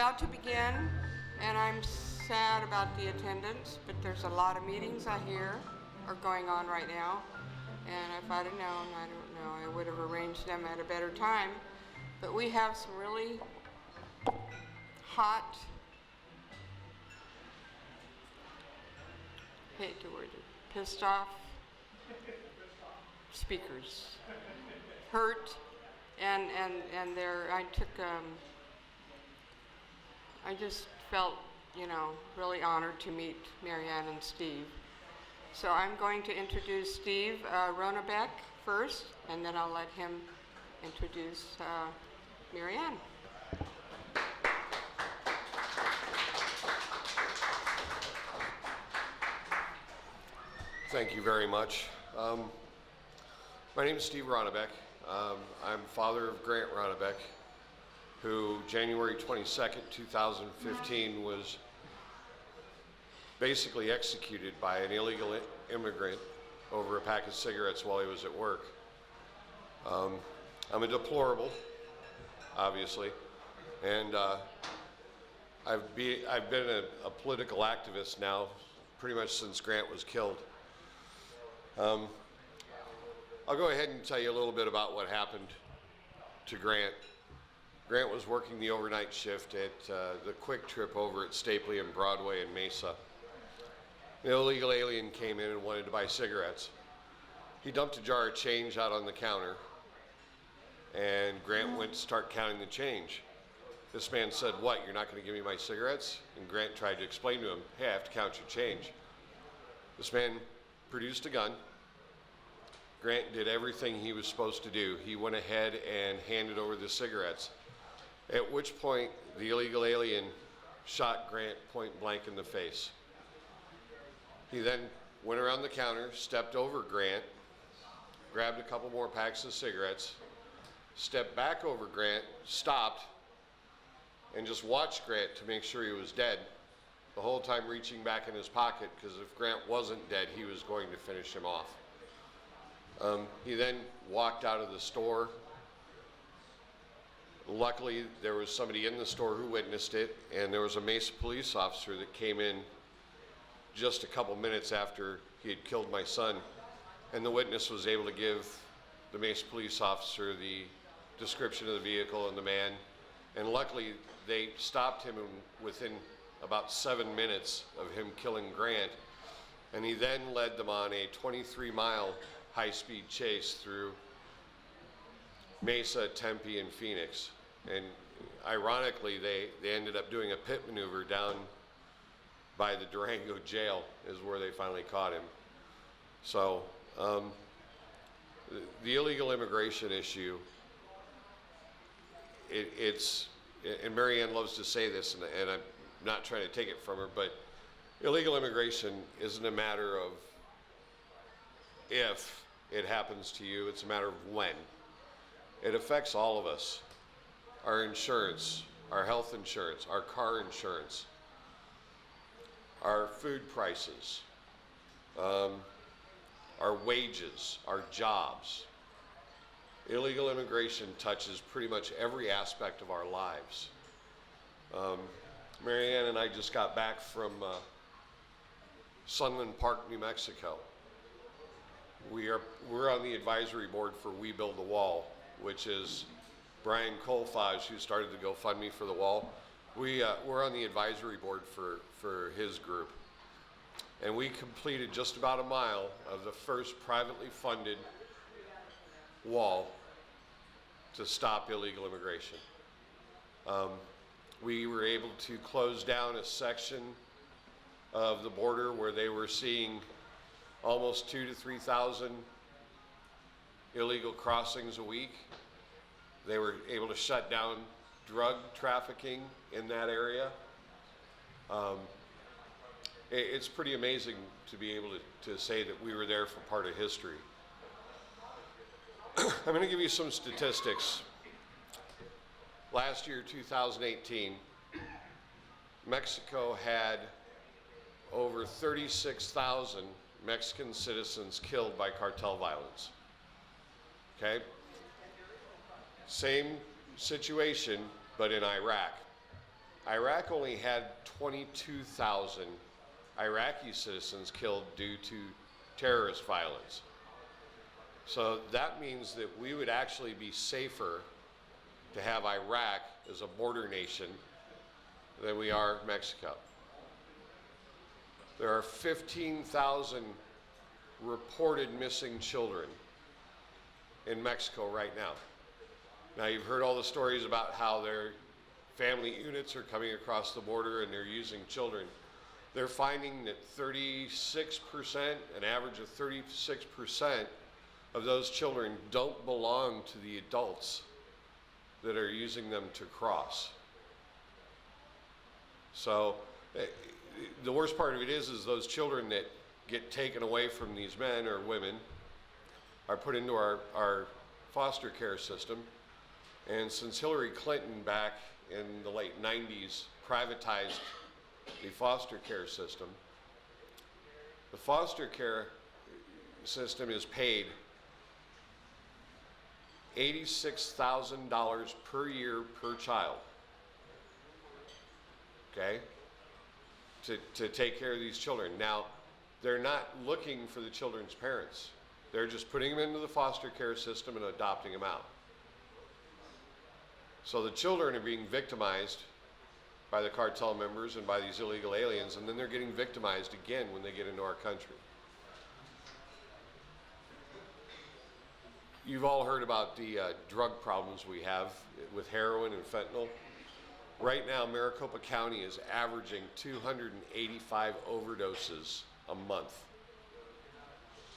about to begin, and I'm sad about the attendance, but there's a lot of meetings I hear are going on right now. And if I'd have known, I don't know, I would have arranged them at a better time. But we have some really hot, hate the word, pissed off speakers, hurt, and I just felt, really honored to meet Marianne and Steve. So I'm going to introduce Steve Ronnebeck first, and then I'll let him introduce Marianne. Thank you very much. My name is Steve Ronnebeck. I'm father of Grant Ronnebeck, who January 22nd, 2015 was basically executed by an illegal immigrant over a pack of cigarettes while he was at work. I'm a deplorable, obviously, and I've been a political activist now pretty much since Grant was killed. I'll go ahead and tell you a little bit about what happened to Grant. Grant was working the overnight shift at the Quick Trip over at Stapley and Broadway in Mesa. An illegal alien came in and wanted to buy cigarettes. He dumped a jar of change out on the counter, and Grant went to start counting the change. This man said, "What, you're not going to give me my cigarettes?" And Grant tried to explain to him, "Hey, I have to count your change." This man produced a gun. Grant did everything he was supposed to do. He went ahead and handed over the cigarettes, at which point the illegal alien shot Grant point blank in the face. He then went around the counter, stepped over Grant, grabbed a couple more packs of cigarettes, stepped back over Grant, stopped, and just watched Grant to make sure he was dead, the whole time reaching back in his pocket, because if Grant wasn't dead, he was going to finish him off. He then walked out of the store. Luckily, there was somebody in the store who witnessed it, and there was a Mesa police officer that came in just a couple minutes after he had killed my son, and the witness was able to give the Mesa police officer the description of the vehicle and the man, and luckily they stopped him within about 7 minutes of him killing Grant, and he then led them on a 23-mile high-speed chase through Mesa, Tempe, and Phoenix. And ironically, they ended up doing a pit maneuver down by the Durango jail is where they finally caught him. So the illegal immigration issue, it's, and Marianne loves to say this, and I'm not trying to take it from her, but illegal immigration isn't a matter of if it happens to you, it's a matter of when. It affects all of us. Our insurance, our health insurance, our car insurance, our food prices, our wages, our jobs. Illegal immigration touches pretty much every aspect of our lives. Marianne and I just got back from Sunland Park, New Mexico. We're on the advisory board for We Build the Wall, which is Brian Colfage, who started the GoFundMe for the wall. We're on the advisory board for his group. And we completed just about a mile of the first privately funded wall to stop illegal immigration. We were able to close down a section of the border where they were seeing almost 2,000 to 3,000 illegal crossings a week. They were able to shut down drug trafficking in that area. It's pretty amazing to be able to say that we were there for part of history. I'm going to give you some statistics. Last year, 2018, Mexico had over 36,000 Mexican citizens killed by cartel violence. Okay? Same situation, but in Iraq. Iraq only had 22,000 Iraqi citizens killed due to terrorist violence. So that means that we would actually be safer to have Iraq as a border nation than we are Mexico. There are 15,000 reported missing children in Mexico right now. Now, you've heard all the stories about how their family units are coming across the border and they're using children. They're finding that 36%, an average of 36% of those children don't belong to the adults that are using them to cross. So the worst part of it is those children that get taken away from these men or women are put into our foster care system. And since Hillary Clinton back in the late 90s privatized the foster care system, the foster care system is paid $86,000 per year per child, okay, to take care of these children. Now, they're not looking for the children's parents. They're just putting them into the foster care system and adopting them out. So the children are being victimized by the cartel members and by these illegal aliens, and then they're getting victimized again when they get into our country. You've all heard about the drug problems we have with heroin and fentanyl. Right now, Maricopa County is averaging 285 overdoses a month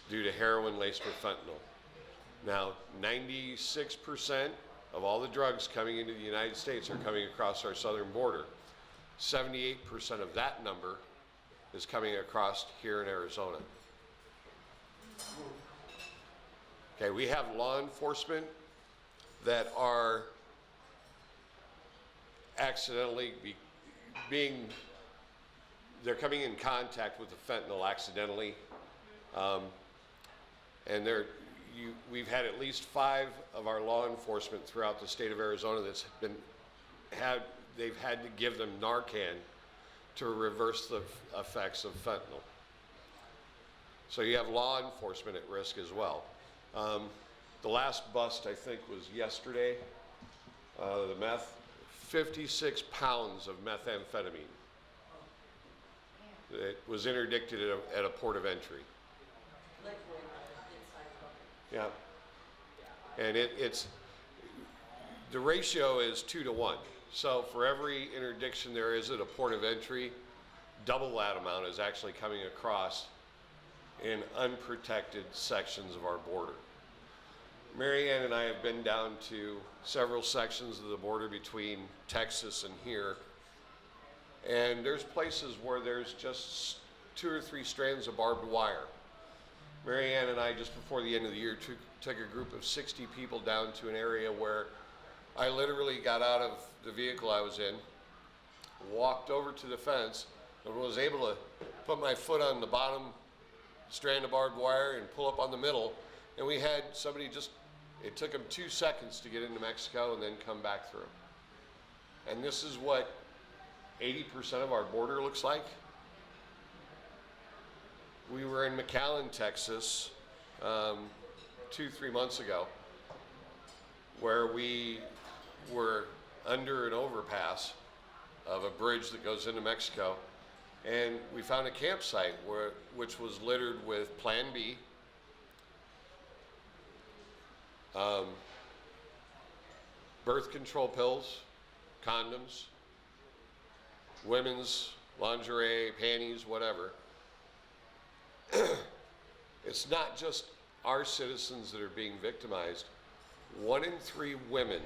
due to heroin laced with fentanyl. Now, 96% of all the drugs coming into the United States are coming across our southern border. 78% of that number is coming across here in Arizona. Okay, we have law enforcement that are accidentally they're coming in contact with the fentanyl accidentally. And we've had at least 5 of our law enforcement throughout the state of Arizona they've had to give them Narcan to reverse the effects of fentanyl. So you have law enforcement at risk as well. The last bust, I think, was yesterday, the meth, 56 pounds of methamphetamine that was interdicted at a port of entry. Yeah. And the ratio is 2 to 1. So for every interdiction there is at a port of entry, double that amount is actually coming across in unprotected sections of our border. Mary Ann and I have been down to several sections of the border between Texas and here, and there's places where there's just 2 or 3 strands of barbed wire. Mary Ann and I, just before the end of the year, took a group of 60 people down to an area where I literally got out of the vehicle I was in, walked over to the fence, and was able to put my foot on the bottom strand of barbed wire and pull up on the middle. And we had somebody it took them 2 seconds to get into Mexico and then come back through. And this is what 80% of our border looks like. We were in McAllen, Texas, 2-3 months ago, where we were under an overpass of a bridge that goes into Mexico, and we found a campsite which was littered with Plan B, birth control pills, condoms, women's lingerie, panties, whatever. It's not just our citizens that are being victimized. 1 in 3 women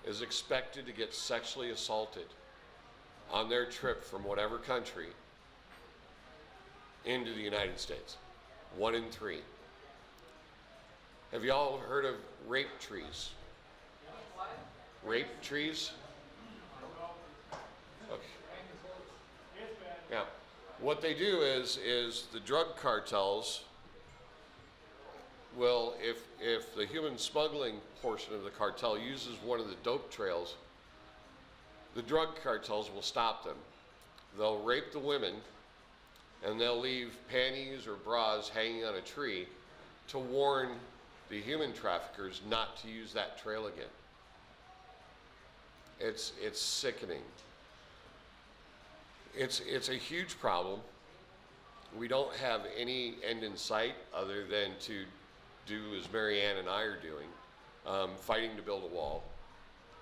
is expected to get sexually assaulted on their trip from whatever country into the United States. 1 in 3. Have you all heard of rape trees? Rape trees? Okay. Yeah. What they do is the drug cartels will, if the human smuggling portion of the cartel uses one of the dope trails, The drug cartels will stop them. They'll rape the women, and they'll leave panties or bras hanging on a tree to warn the human traffickers not to use that trail again. It's sickening. It's a huge problem. We don't have any end in sight other than to do as Mary Ann and I are doing, fighting to build a wall.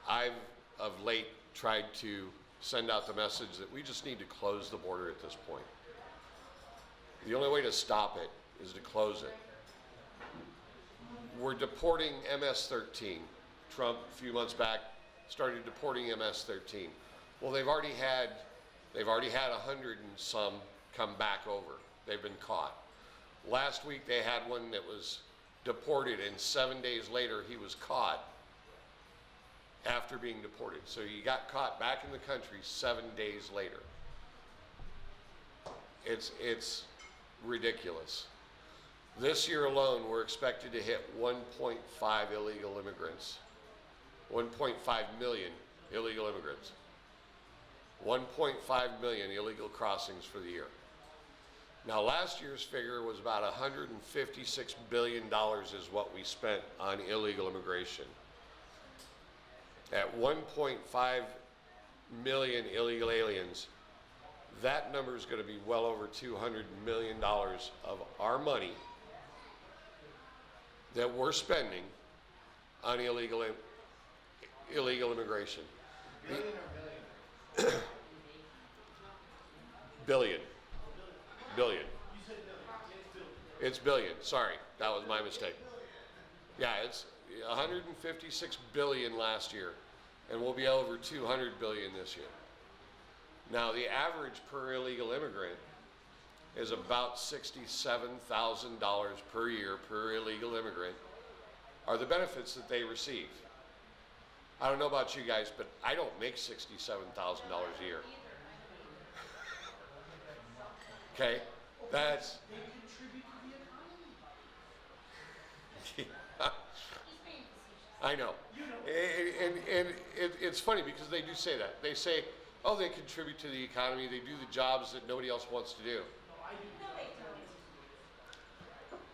I've of late tried to send out the message that we just need to close the border at this point. The only way to stop it is to close it. We're deporting MS-13. Trump, a few months back, started deporting MS-13. Well, they've already had 100 and some come back over. They've been caught. Last week they had one that was deported, and 7 days later he was caught after being deported. So he got caught back in the country 7 days later. It's ridiculous. This year alone, we're expected to hit 1.5 illegal immigrants. 1.5 million illegal immigrants. 1.5 million illegal crossings for the year. Now, last year's figure was about $156 billion is what we spent on illegal immigration. At 1.5 million illegal aliens, that number is going to be well over $200 million of our money that we're spending on illegal immigration. Billion or billion? Billion. Billion. You said billion. It's billion. Sorry, that was my mistake. Yeah, it's 156 billion last year, and we'll be over 200 billion this year. Now, the average per illegal immigrant is about $67,000 per year per illegal immigrant are the benefits that they receive. I don't know about you guys, but I don't make $67,000 a year. Okay, that's. They contribute to the economy. I know. And it's funny because they do say that. They say, oh, they contribute to the economy, they do the jobs that nobody else wants to do. No, I do.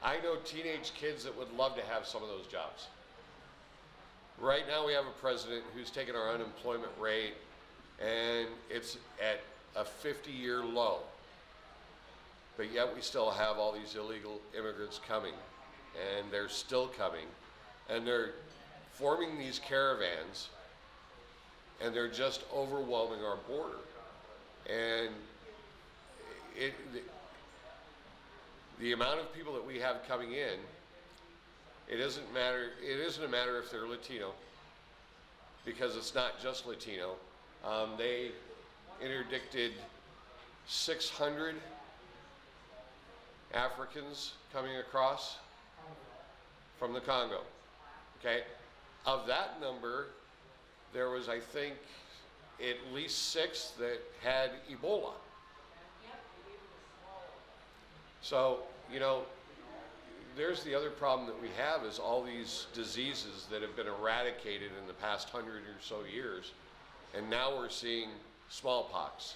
I know teenage kids that would love to have some of those jobs. Right now we have a president who's taken our unemployment rate and it's at a 50-year low. But yet we still have all these illegal immigrants coming, and they're still coming, and they're forming these caravans, and they're just overwhelming our border. And the amount of people that we have coming in, it isn't a matter if they're Latino, because it's not just Latino. They interdicted 600 Africans coming across from the Congo, okay? Of that number, there was, I think, at least 6 that had Ebola. So, you know, there's the other problem that we have is all these diseases that have been eradicated in the past 100 or so years, and now we're seeing smallpox,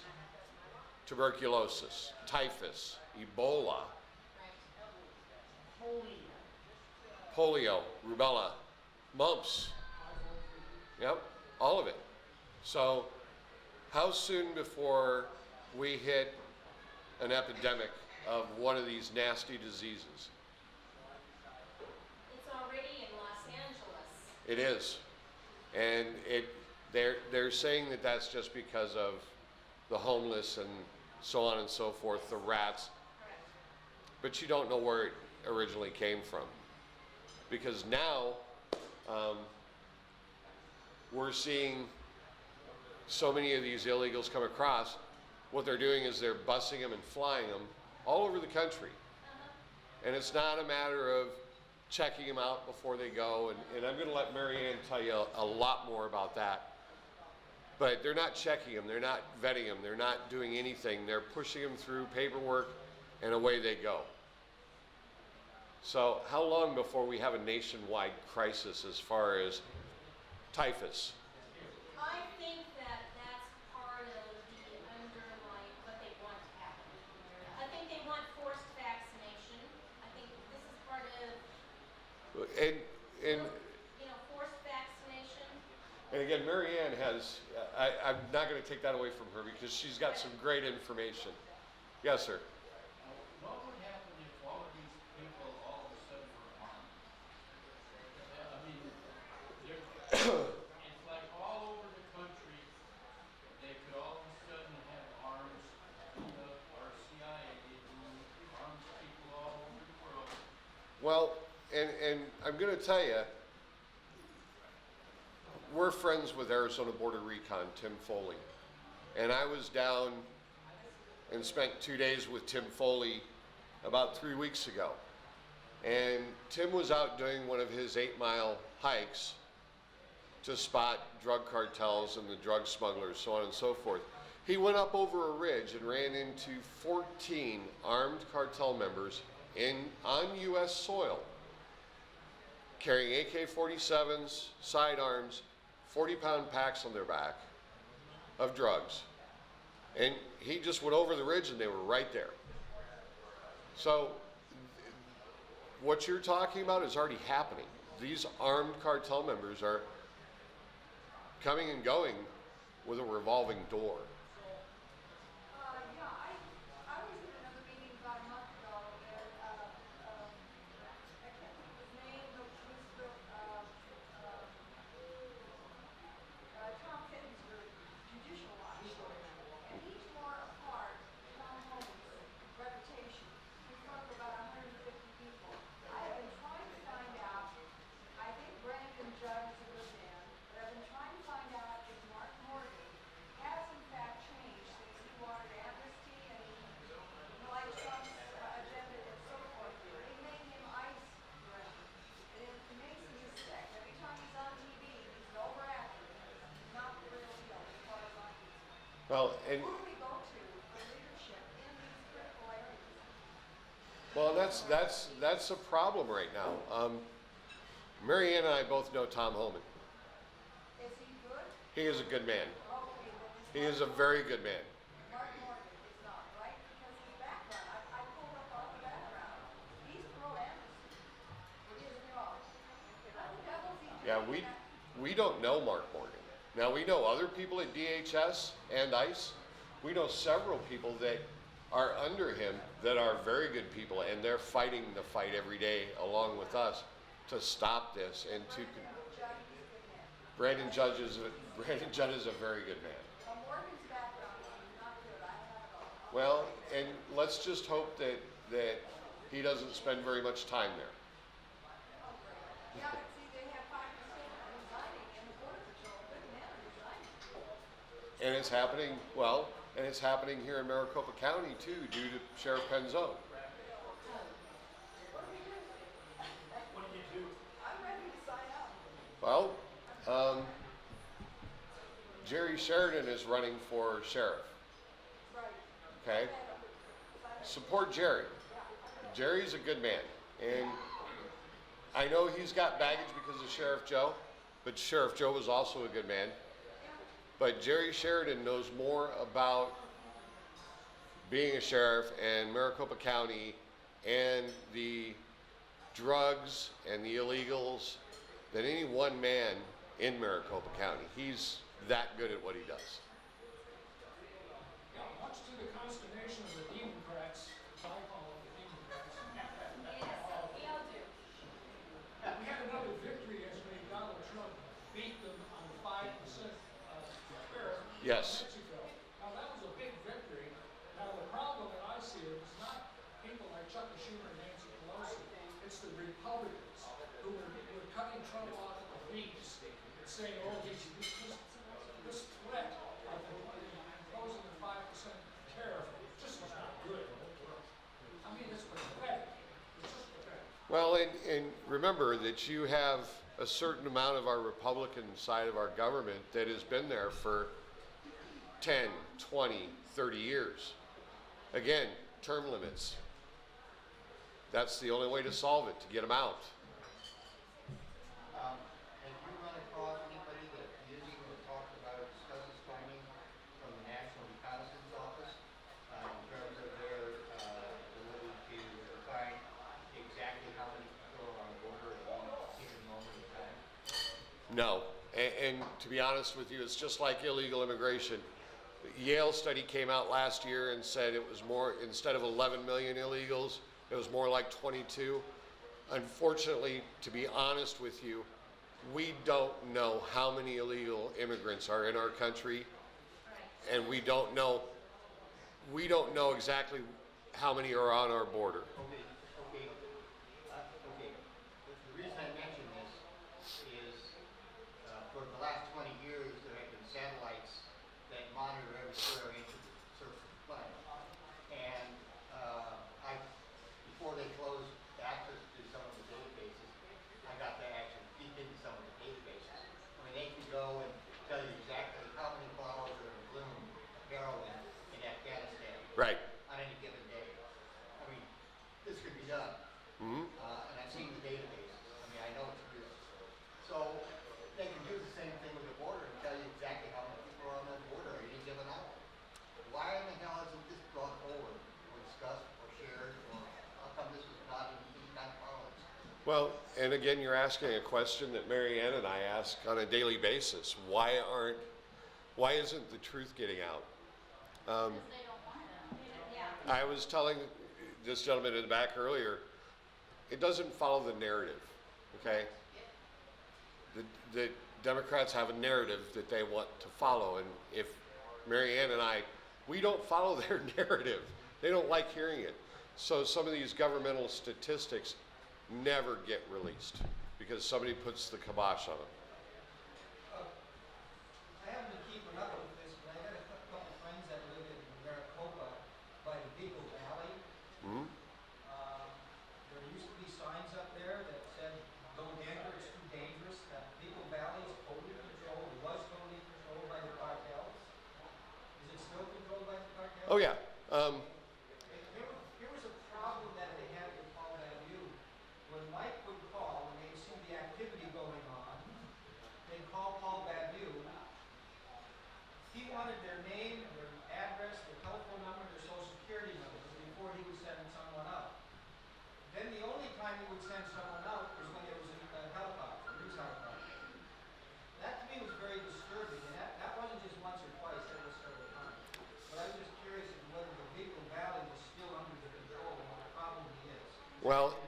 tuberculosis, typhus, Ebola, polio, rubella, mumps. Yep, all of it. So how soon before we hit an epidemic of one of these nasty diseases? It's already in Los Angeles. It is. And they're saying that that's just because of the homeless and so on and so forth, the rats. But you don't know where it originally came from. Because now we're seeing so many of these illegals come across. What they're doing is they're busing them and flying them all over the country. And it's not a matter of checking them out before they go. And I'm going to let Mary Ann tell you a lot more about that. But they're not checking them. They're not vetting them. They're not doing anything. They're pushing them through paperwork, and away they go. So how long before we have a nationwide crisis as far as typhus? I think that And, and, Forced vaccination. and again, Mary Ann has, I'm not gonna take that away from her because she's got some great information. Yes, sir. What would happen if all of these people all of a sudden were armed? I mean, it's like all over the country, they could all of a sudden have arms, our CIA who arms people all over the world. Well, and I'm gonna tell you, we're friends with Arizona Border Recon, Tim Foley. And I was down and spent 2 days with Tim Foley about 3 weeks ago. And Tim was out doing one of his 8-mile hikes to spot drug cartels and the drug smugglers, so on and so forth. He went up over a ridge and ran into 14 armed cartel members on U.S. soil, carrying AK-47s, sidearms, 40-pound packs on their back of drugs. And he just went over the ridge and they were right there. So what you're talking about is already happening. These armed cartel members are coming and going with a revolving door. Yeah, I was in another meeting about a month ago, and I can't think of his name, but it was Tom Fitton's group, Judicial Watch, and he tore apart Tom Holmes' reputation in front of about 150 people. I have been trying to find out, I think Brandon Judd is a good man, but I've been trying to find out if Mark Morgan has in fact changed since he wanted amnesty and he liked Trump's agenda and so forth. They made him ICE director, and it makes me sick. Every time he's on TV, he's an overactor. He's not the real deal as far as I'm concerned. Well, and Who do we go to for leadership in these critical areas? well, that's a problem right now. Mary Ann and I both know Tom Homan. Is he good? He is a good man. Okay, then He is a very good man. Mark Morgan is not, right? Because his background, I pulled up all the background. He's pro-amnesty. Is he wrong? What the devil's he doing? Yeah, we don't know Mark Morgan. Now we know other people at DHS and ICE. We know several people that are under him that are very good people, and they're fighting the fight every day along with us to stop this and to. Brandon Judd is a very good man. Morgan's background is not good. I have it all. Well, and let's just hope that he doesn't spend very much time there. Yeah, but see, they have 5% resigning in the border patrol. Good men are resigning. And it's happening, well, and it's happening here in Maricopa County too, due to Sheriff Penzone. What do you do? I'm ready to sign up. Well, Jerry Sheridan is running for sheriff. Right. Okay? Support Jerry. Jerry's a good man. And I know he's got baggage because of Sheriff Joe, but Sheriff Joe was also a good man. But Jerry Sheridan knows more about being a sheriff and Maricopa County and the drugs and the illegals than any one man in Maricopa County. He's that good at what he does. Yeah, much to the consternation of the Democrats, I call them the Democrats. Yes, we all do. We had another victory yesterday. Donald Trump beat them on the 5% tariff Yes. in Mexico. Now that was a big victory. Now the problem that I see is not people like Chuck Schumer and Nancy Pelosi. It's the Republicans who were cutting Trump off at the knees and saying, oh, this threat of imposing the 5% tariff just is not good. I mean, it's pathetic. It's just pathetic. Well, and remember that you have a certain amount of our Republican side of our government that has been there for 10, 20, 30 years. Again, term limits. That's the only way to solve it, to get them out. Have you run across anybody that is even talked about, discusses coming from the National Reconnaissance Office in terms of their ability to define exactly how many people are on the border at one No, and to be honest with you, it's just like illegal immigration. Yale study came out last year and said it was more, instead of 11 million illegals, it was more like 22. Unfortunately, to be honest with you, we don't know how many illegal immigrants are in our country, and we don't know exactly how many are on our border. Okay. The reason I mention this is, for the last 20 years, there have been satellites that monitor every square inch of the surface of the planet. And before they closed access to some of the databases, I got to actually peek into some of the databases. I mean, they can go and tell you exactly how many flowers are in bloom of heroin in Afghanistan Right. on any given day. I mean, this could be done. Mm-hmm. And I've seen the databases. I mean, I know it's real. So they can do the same thing with the border and tell you exactly how many people are on that border at any given hour. Why in the hell isn't this brought forward or discussed or shared, or how come this was not in any kind of parlance? Well, and again, you're asking a question that Mary Ann and I ask on a daily basis. Why isn't the truth getting out? Because they don't want it. Yeah. I was telling this gentleman in the back earlier, it doesn't follow the narrative, okay? The Democrats have a narrative that they want to follow, and if Mary Ann and I, we don't follow their narrative. They don't like hearing it. So some of these governmental statistics never get released because somebody puts the kibosh on them. I haven't been keeping up with this, but I got a couple friends that live in Maricopa by the Beagle Valley. Hmm? There used to be signs up there that said, "Don't enter, it's too dangerous." That Beagle Valley is totally controlled, was totally controlled by the cartels. Is it still controlled by the cartels? Oh yeah. Here was a problem that they had with Paul Value. When Mike would call and they'd see the activity going on, they'd call Paul Value. He wanted their name, their address, their telephone number, their social security number before he would send someone out. Then the only time he would send someone out was when there was a helicopter, a news helicopter. That to me was very disturbing, and that wasn't just once or twice, that was several times. But I was just curious as to whether the Beagle Valley was still under the control and what it probably is. Well,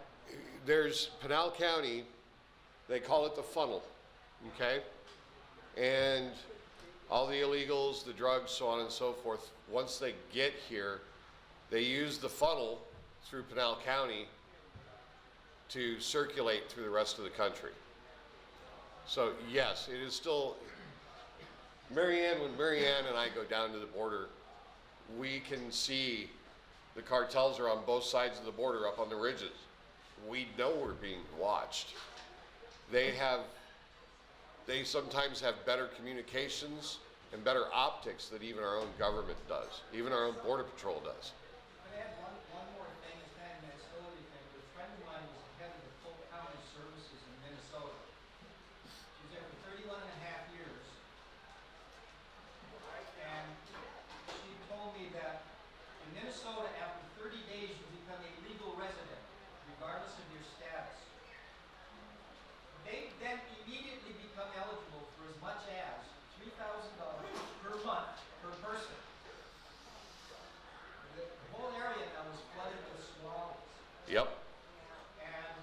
there's Pinal County, they call it the funnel, okay? And all the illegals, the drugs, so on and so forth, once they get here, they use the funnel through Pinal County to circulate through the rest of the country. So yes, it is still, when Mary Ann and I go down to the border, we can see the cartels are on both sides of the border up on the ridges. We know we're being watched. They sometimes have better communications and better optics than even our own government does, even our own border patrol does. But I had one more thing, it's kind of an ancillary thing. A friend of mine was head of the Polk County Services in Minnesota. She was there for 31 and a half years. And she told me that in Minnesota, after 30 days, you become a legal resident, regardless of your status. They then immediately become eligible for as much as $3,000 per month per person. The whole area now is flooded with swallows. Yep. And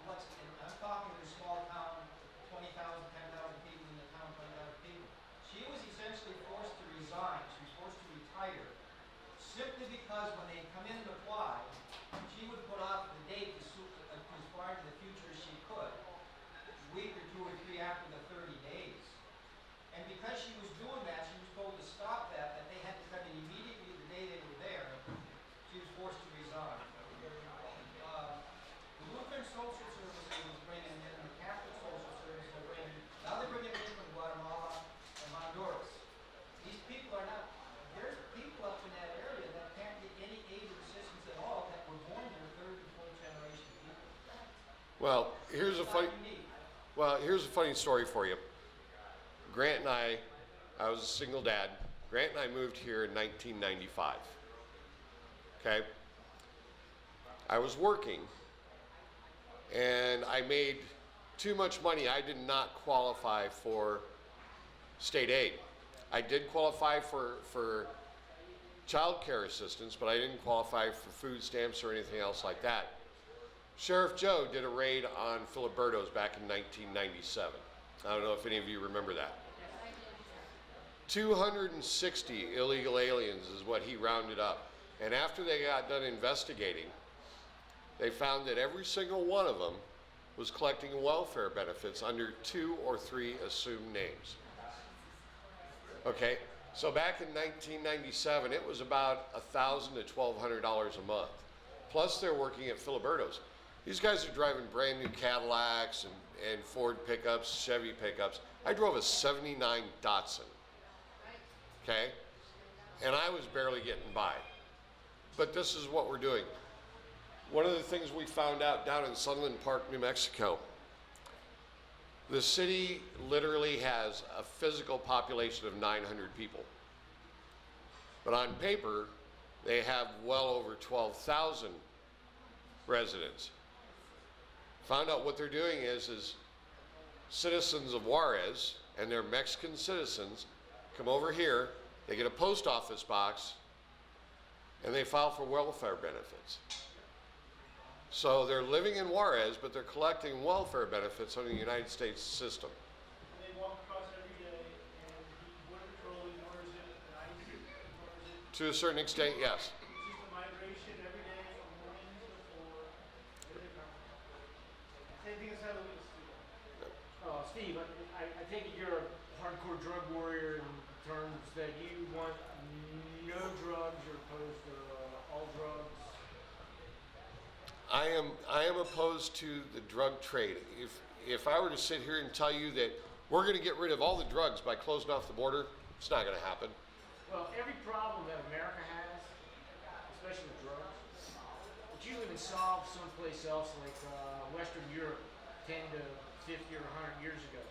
I'm talking in a small town, 20,000, 10,000 people in the town, 20,000 people. She was essentially forced to resign. She was forced to retire simply because when they come in and apply, she would put off the date as far into the future as she could, a week or 2 or 3 after the 30 days. And because she was doing that, she was told to stop that they had to come in immediately the day they were there. She was forced to resign. The Lutheran Social Services was bringing in, the Catholic Social Services are bringing, now they're bringing in from Guatemala and Honduras. These people are not, there's people up in that area that can't get any aid or assistance at all that were born there third and fourth generation people. Well, here's a funny story for you. Grant and I was a single dad. Grant and I moved here in 1995. Okay? I was working, and I made too much money. I did not qualify for state aid. I did qualify for child care assistance, but I didn't qualify for food stamps or anything else like that. Sheriff Joe did a raid on Filiberto's back in 1997. I don't know if any of you remember that. 260 illegal aliens is what he rounded up. And after they got done investigating, they found that every single one of them was collecting welfare benefits under 2 or 3 assumed names. Okay, so back in 1997, it was about $1,000 to $1,200 a month. Plus they're working at Filiberto's. These guys are driving brand new Cadillacs and Ford pickups, Chevy pickups. I drove a '79 Datsun, okay? And I was barely getting by. But this is what we're doing. One of the things we found out down in Sunland Park, New Mexico, the city literally has a physical population of 900 people. But on paper, they have well over 12,000 residents. Found out what they're doing is citizens of Juarez and their Mexican citizens come over here, they get a post office box, and they file for welfare benefits. So they're living in Juarez, but they're collecting welfare benefits under the United States system. They walk across every day, and the Border Patrol ignores it, and ICE ignores it. To a certain extent, yes. It's just a migration every day from morning to 4. Same thing as Halloween, too. Steve, I take it you're a hardcore drug warrior in terms that you want no drugs, you're opposed to all drugs. I am opposed to the drug trade. If I were to sit here and tell you that we're going to get rid of all the drugs by closing off the border, it's not going to happen. Well, every problem that America has, especially with drugs, it's usually been solved someplace else, like Western Europe 10 to 50 or 100 years ago.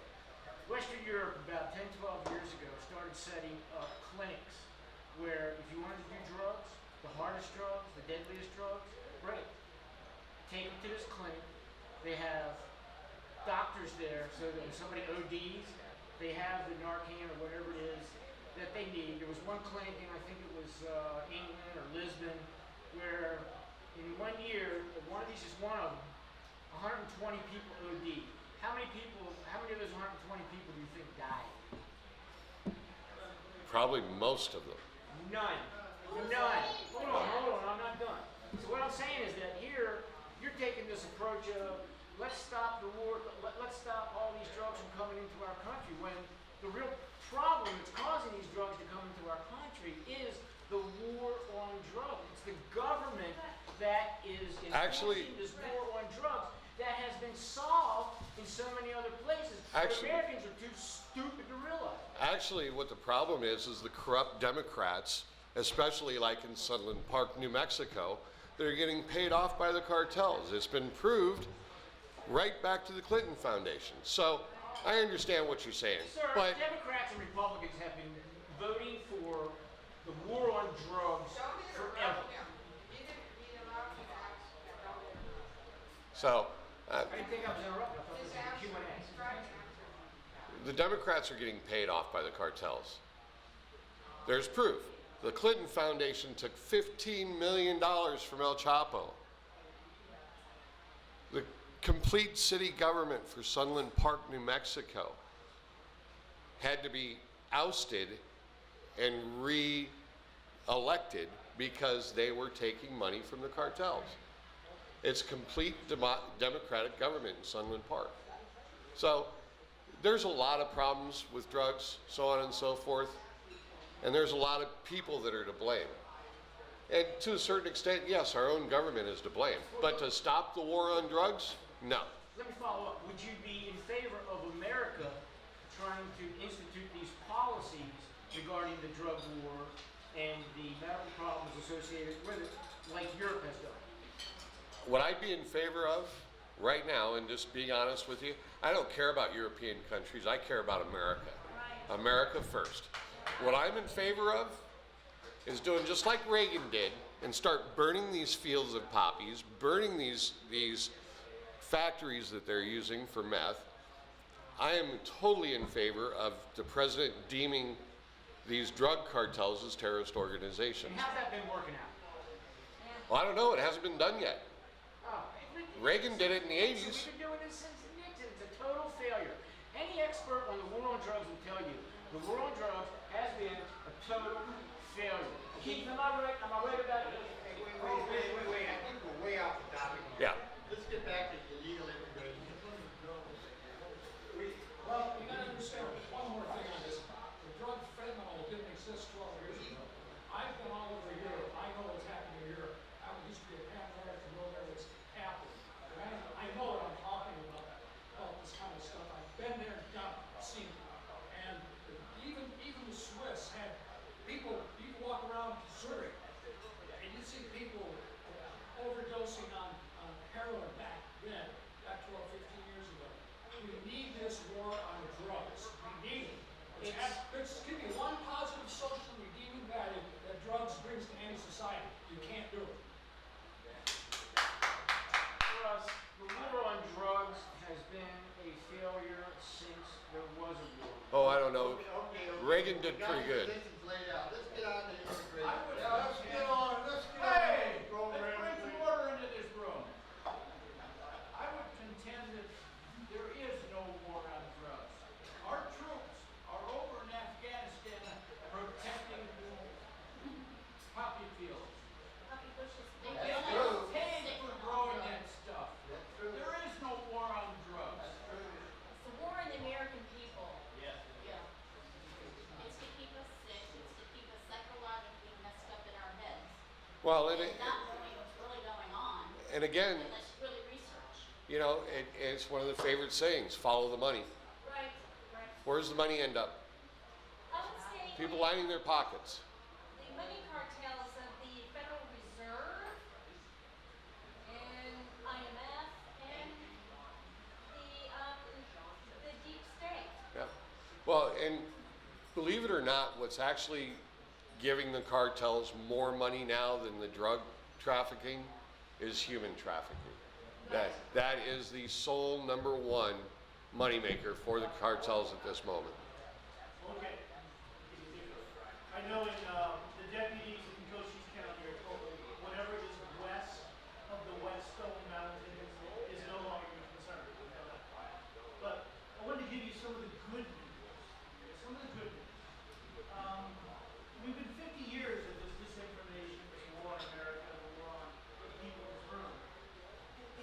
Western Europe, about 10, 12 years ago, started setting up clinics where if you wanted to do drugs, the hardest drugs, the deadliest drugs, great. Take them to this clinic. They have doctors there so that when somebody ODs, they have the Narcan or whatever it is that they need. There was one clinic in, I think it was England or Lisbon, where in 1 year, one of these is one of them, 120 people OD. How many of those 120 people do you think died? Probably most of them. None. None. Hold on, I'm not done. So what I'm saying is that here, you're taking this approach of, let's stop the war, let's stop all these drugs from coming into our country, when the real problem that's causing these drugs to come into our country is the war on drugs. It's the government that is enforcing this war on drugs that has been solved in so many other places. But Americans are too stupid to realize. Actually, what the problem is the corrupt Democrats, especially like in Sunland Park, New Mexico, they're getting paid off by the cartels. It's been proved right back to the Clinton Foundation. So I understand what you're saying. Sir, but Democrats and Republicans have been voting for the war on drugs forever. So I didn't think I was interrupting. I thought this was a Q&A. the Democrats are getting paid off by the cartels. There's proof. The Clinton Foundation took $15 million from El Chapo. The complete city government for Sunland Park, New Mexico had to be ousted and re-elected because they were taking money from the cartels. It's complete democratic government in Sunland Park. So there's a lot of problems with drugs, so on and so forth. And there's a lot of people that are to blame. And to a certain extent, yes, our own government is to blame. But to stop the war on drugs, no. Let me follow up. Would you be in favor of America trying to institute these policies regarding the drug war and the medical problems associated with it, like Europe has done? What I'd be in favor of right now, and just being honest with you, I don't care about European countries. I care about America. America first. What I'm in favor of is doing just like Reagan did and start burning these fields of poppies, burning these factories that they're using for meth. I am totally in favor of the president deeming these drug cartels as terrorist organizations. And how's that been working out? Well, I don't know. It hasn't been done yet. Oh, Reagan did it in the Nixon, 80s. We've been doing this since Nixon. It's a total failure. Any expert on the war on drugs will tell you the war on drugs has been a total failure. Keith, am I right? Am I right about it? Wait. I think we're way off the topic. Yeah. Let's get back to illegal immigration. Well, you gotta understand, one more thing on this. The drug fentanyl didn't exist 12 years ago. I've been all over Europe. I know what's happening in Europe. I used to be a paramedic to know where it's happening. And I know what I'm talking about this kind of stuff. I've been there, done it, seen it. And even the Swiss had people, you can walk around Zurich, and you see people overdosing on heroin back then, back 12, 15 years ago. We need this war on drugs. We need it. Give me one positive social redeeming value that drugs brings to any society. You can't do it. For us, the war on drugs has been a failure since there was a war. Oh, I don't know. Okay. Reagan did pretty good. Positions laid out. Let's get on to immigration. I would Let's get on. Hey, let's Program. bring some order into this room. I would contend that there is no war on drugs. Our troops are over in Afghanistan protecting poppy fields. Puppy bushes, they They just get true. paid stick for them growing all that together. stuff. That's true. There is no war on drugs. It's the war on the American people. Yes. Yeah. It's to keep us sick, it's to keep us psychologically messed up in our heads. Well, And not knowing what's really going on and again, unless you really research. you know, it's one of the favorite sayings, follow the money. Right. Where does the money end up? I would say People lining their pockets. the money cartels of the Federal Reserve and IMF and the deep state. Yeah. Well, and believe it or not, what's actually giving the cartels more money now than the drug trafficking is human trafficking. That is the sole number one moneymaker for the cartels at this moment. Okay. I know in the deputies in Cochise County are told whatever is west of the Whetstone Mountains is no longer a concern. We know that. But I wanted to give you some of the good news. Some of the good news. We've been 50 years of this disinformation, this war on America, the war on the people of Burma.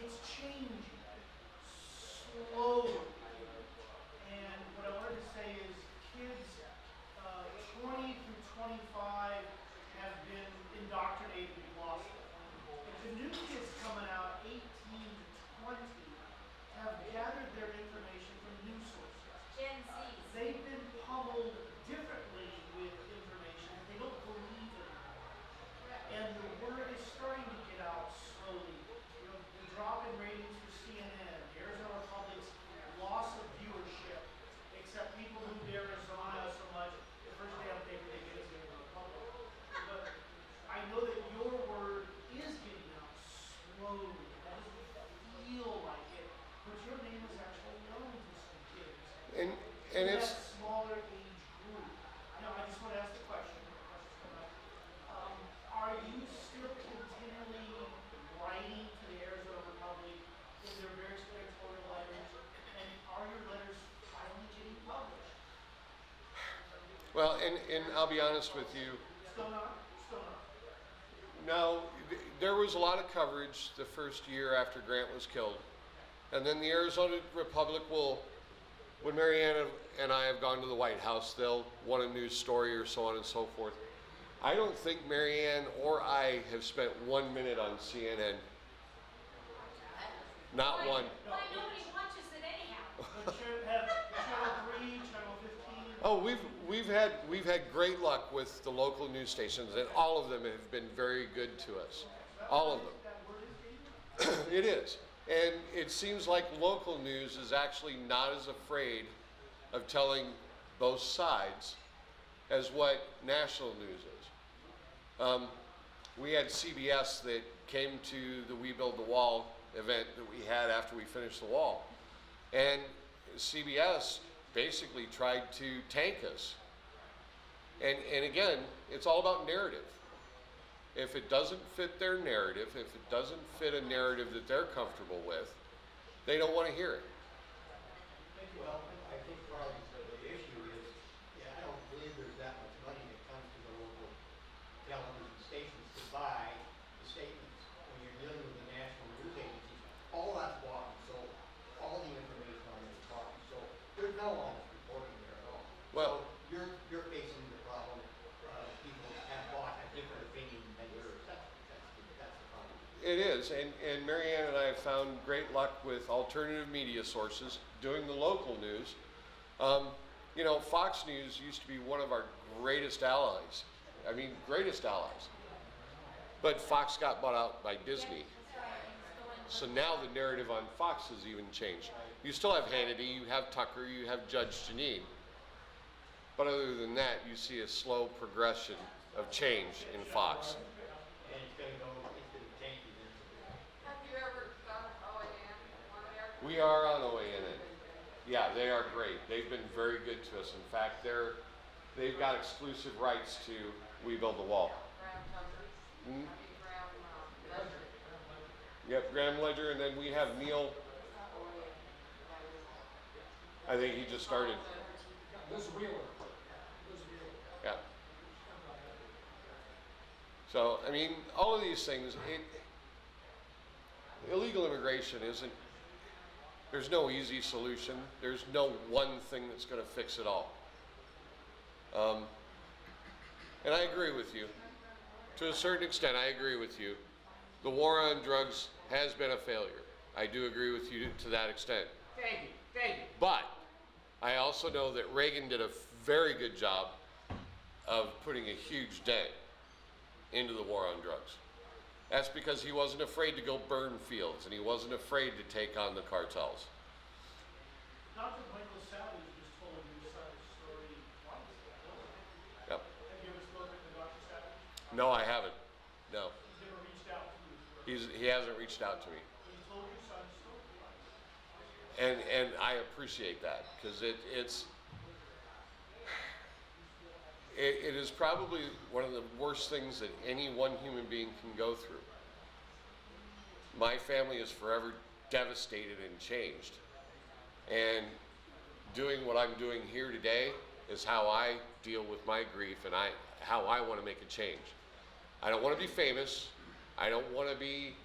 It's changing slowly. And what I wanted to say is kids 20 through 25 have been indoctrinated and lost it. But the new kids coming out, 18 to 20, have gathered their information from news sources. Gen Zs. They've been pummeled differently with information. They don't believe it. And the word is starting to get out slowly. You know, the drop in ratings for CNN, Arizona Republic's loss of viewership, except people moved to Arizona so much, the first day on paper they get is Arizona Republic. But I know that your word is getting out slowly. That doesn't feel like it, but your name is actually known to some kids. And In it's that smaller age group. Now, I just want to ask the question. Are you still continually writing to the Arizona Republic in their very editorial letters? And are your letters finally getting published? well, and I'll be honest with you. Still not? Still not. No, there was a lot of coverage the first year after Grant was killed. And then the Arizona Republic will, when Marianne and I have gone to the White House, they'll want a news story or so on and so forth. I don't think Marianne or I have spent 1 minute on CNN. Not one. Why nobody watches it anyhow? But you have Channel 3, Channel 15. Oh, we've had great luck with the local news stations, and all of them have been very good to us. All of them. That word is getting It is. And it seems like local news is actually not as afraid of telling both sides as what national news is. We had CBS that came to the We Build the Wall event that we had after we finished the wall. And CBS basically tried to tank us. And again, it's all about narrative. If it doesn't fit their narrative, if it doesn't fit a narrative that they're comfortable with, they don't want to hear it. Well, I think part of the issue is, yeah, I don't believe there's that much money that comes to the local television stations to buy the statements. When you're dealing with the national news agencies, all that's bought, so all the information on it is bought, so there's no honest reporting there at all. Well, so you're facing the problem. People have bought a different opinion than yours. That's the problem. it is, and Marianne and I have found great luck with alternative media sources doing the local news. You know, Fox News used to be one of our greatest allies. I mean, greatest allies. But Fox got bought out by Disney. So now the narrative on Fox has even changed. You still have Hannity, you have Tucker, you have Judge Janine. But other than that, you see a slow progression of change in Fox. And it's going to tank you then. Have you ever done OAN on there? We are on OANN. Yeah, they are great. They've been very good to us. In fact, they've got exclusive rights to We Build the Wall. Graham Tucker? Hmm? Graham Ledger. Yep, Graham Ledger, and then we have Neil. I think he just started. Liz Wheeler. Yeah. So, I mean, all of these things, illegal immigration isn't, there's no easy solution. There's no one thing that's going to fix it all. And I agree with you. To a certain extent, I agree with you. The war on drugs has been a failure. I do agree with you to that extent. Thank you. Thank you. But I also know that Reagan did a very good job of putting a huge dent into the war on drugs. That's because he wasn't afraid to go burn fields, and he wasn't afraid to take on the cartels. Dr. Michael Savage just told you his story once. Yep. Have you ever spoken to Dr. Savage? No, I haven't. No. He's never reached out to you. He hasn't reached out to me. He told your son's story. And I appreciate that, because it is probably one of the worst things that any one human being can go through. My family is forever devastated and changed. And doing what I'm doing here today is how I deal with my grief and how I want to make a change. I don't want to be famous. I don't want to be,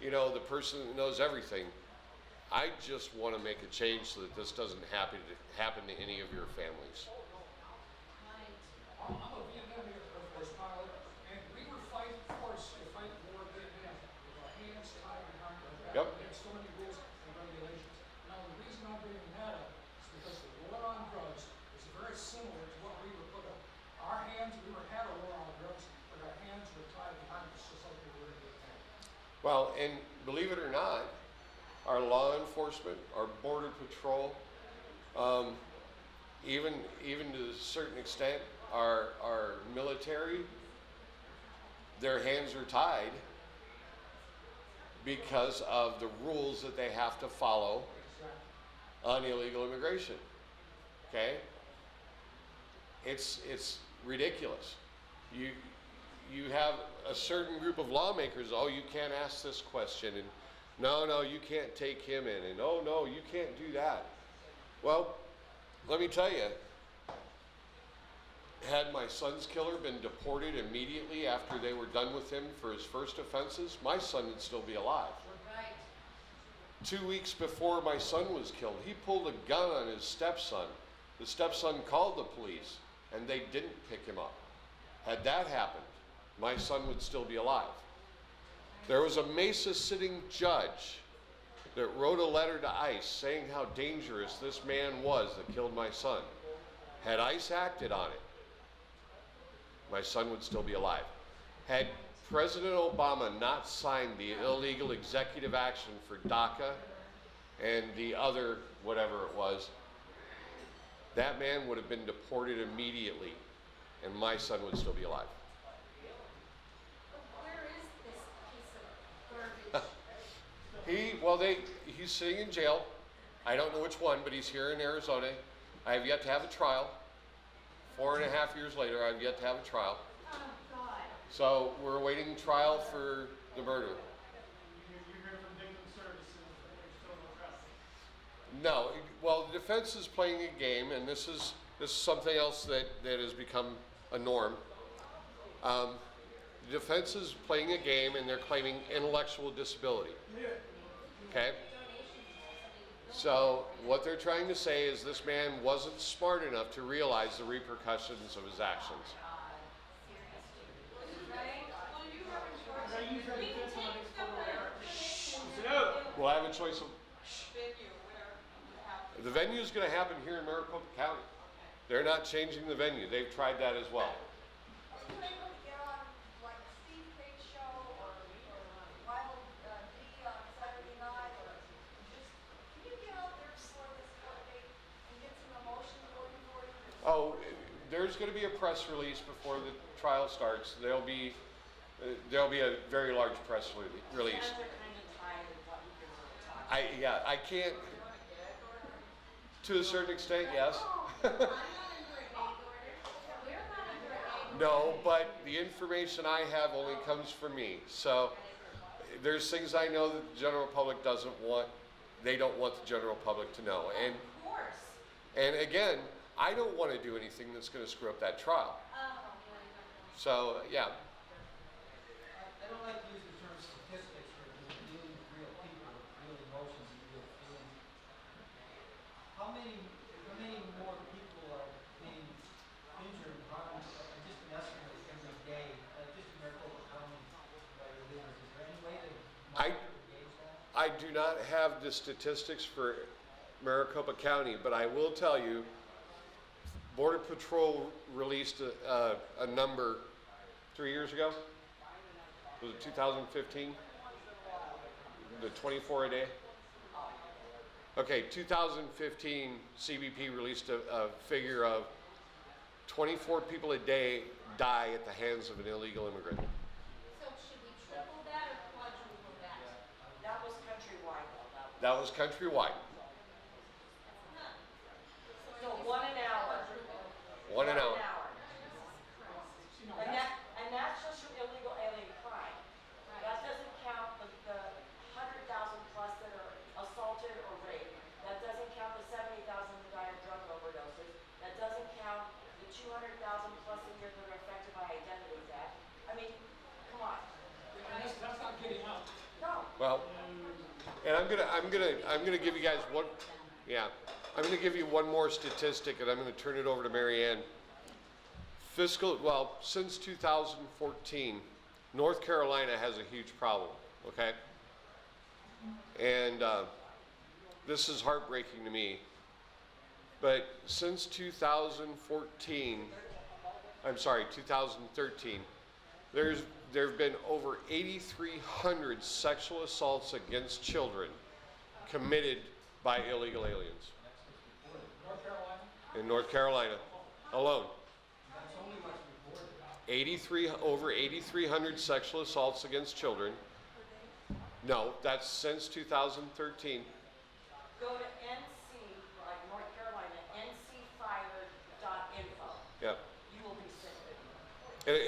you know, the person that knows everything. I just want to make a change so that this doesn't happen to any of your families. I'm a Vietnam Air Force pilot, and we were forced to fight the war in Vietnam with our hands tied behind our back. Yep. We had so many rules and regulations. Now, the reason I'm bringing that up is because the war on drugs is very similar to what we were put up. Our hands, we had a war on drugs, but our hands were tied behind us just like they were in Vietnam. Well, and believe it or not, our law enforcement, our border patrol, even to a certain extent, our military, their hands are tied because of the rules that they have to follow on illegal immigration. Okay? It's ridiculous. You have a certain group of lawmakers, oh, you can't ask this question, and no, you can't take him in, and oh, no, you can't do that. Well, let me tell you, had my son's killer been deported immediately after they were done with him for his first offenses, my son would still be alive. Right. 2 weeks before my son was killed, he pulled a gun on his stepson. The stepson called the police, and they didn't pick him up. Had that happened, my son would still be alive. There was a Mesa sitting judge that wrote a letter to ICE saying how dangerous this man was that killed my son. Had ICE acted on it, my son would still be alive. Had President Obama not signed the illegal executive action for DACA and the other whatever it was, that man would have been deported immediately, and my son would still be alive. Where is this piece of garbage? He's sitting in jail. I don't know which one, but he's here in Arizona. I have yet to have a trial. 4.5 years later, I've yet to have a trial. Oh, God. So we're awaiting trial for the murder. You're hearing from victim services that there's still no trial. No, well, the defense is playing a game, and this is something else that has become a norm. The defense is playing a game, and they're claiming intellectual disability. Okay? So what they're trying to say is this man wasn't smart enough to realize the repercussions of his actions. Well, I have a choice of. The venue is going to happen here in Maricopa County. They're not changing the venue. They've tried that as well. Are you able to get on, like, Steve Kate's show or Wild D on Saturday night, or just, can you get out there before this court date and get some emotion going for you? Oh, there's going to be a press release before the trial starts. There'll be a very large press release. I can't. To a certain extent, yes. No, but the information I have only comes from me. So there's things I know that the general public doesn't want. They don't want the general public to know. And Of course. and again, I don't want to do anything that's going to screw up that trial. So yeah. I don't like to use the term statistics for dealing with real people, real emotions, and real feelings. How many more people are being injured, harmed, just an estimate every day, just in Maricopa County by illegal? Is there any way to gauge that? I do not have the statistics for Maricopa County, but I will tell you, Border Patrol released a number 3 years ago. Was it 2015? The 24 a day? Okay, 2015, CBP released a figure of 24 people a day die at the hands of an illegal immigrant. So should we triple that or quadruple that? That was countrywide, though. That was countrywide. So 1 an hour. 1 an hour. And that's just from illegal alien crime. That doesn't count the 100,000 plus that are assaulted or raped. That doesn't count the 70,000 that die of drug overdoses. That doesn't count the 200,000 plus a year that are affected by identity theft. I mean, come on. And that's not getting out. No. Well, and I'm gonna give you guys one. Yeah, I'm gonna give you one more statistic, and I'm gonna turn it over to Mary Ann. Since 2014, North Carolina has a huge problem. Okay, and this is heartbreaking to me. But since 2013, there have been over 8,300 sexual assaults against children committed by illegal aliens North Carolina? in North Carolina alone. That's only what's reported. Over 8,300 sexual assaults against children. No, that's since 2013. Go to NC, like North Carolina, ncfire.info. Yep. You will be sick.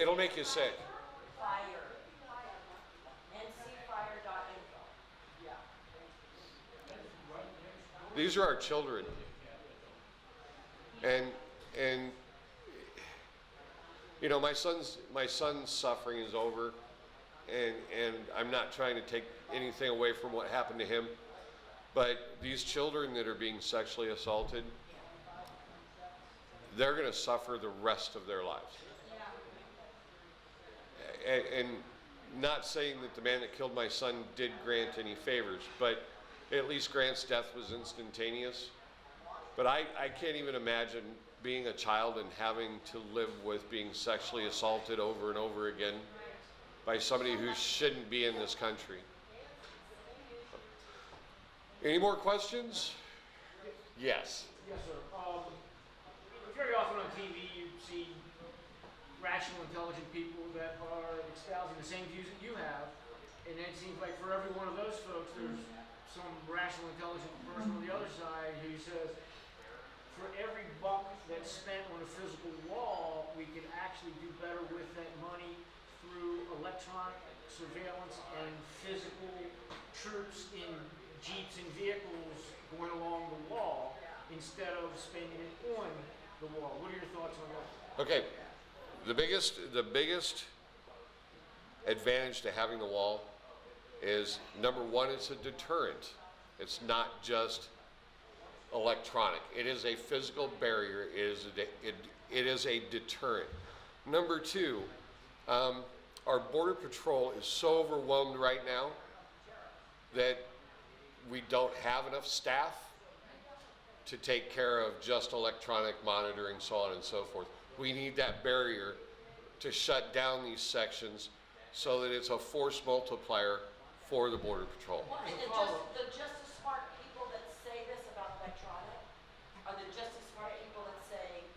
It'll make you sick. Fire. ncfire.info. These are our children. And you know, my son's suffering is over, and I'm not trying to take anything away from what happened to him, but these children that are being sexually assaulted, they're going to suffer the rest of their lives. And not saying that the man that killed my son did Grant any favors, but at least Grant's death was instantaneous. But I can't even imagine being a child and having to live with being sexually assaulted over and over again by somebody who shouldn't be in this country. Any more questions? Yes. Yes, sir. Very often on TV you see rational, intelligent people that are espousing the same views that you have, And then it seems like for every one of those folks, there's some rational, intelligent person on the other side who says, for every buck that's spent on a physical wall, we could actually do better with that money through electronic surveillance and physical troops in jeeps and vehicles going along the wall instead of spending it on the wall. What are your thoughts on that? Okay, the biggest advantage to having the wall is, number one, it's a deterrent. It's not just electronic. It is a physical barrier. It is a deterrent. Number two, our Border Patrol is so overwhelmed right now that we don't have enough staff to take care of just electronic monitoring, so on and so forth. We need that barrier to shut down these sections so that it's a force multiplier for the Border Patrol. Well, and the just as smart people that say this about electronic are the just as smart people that say,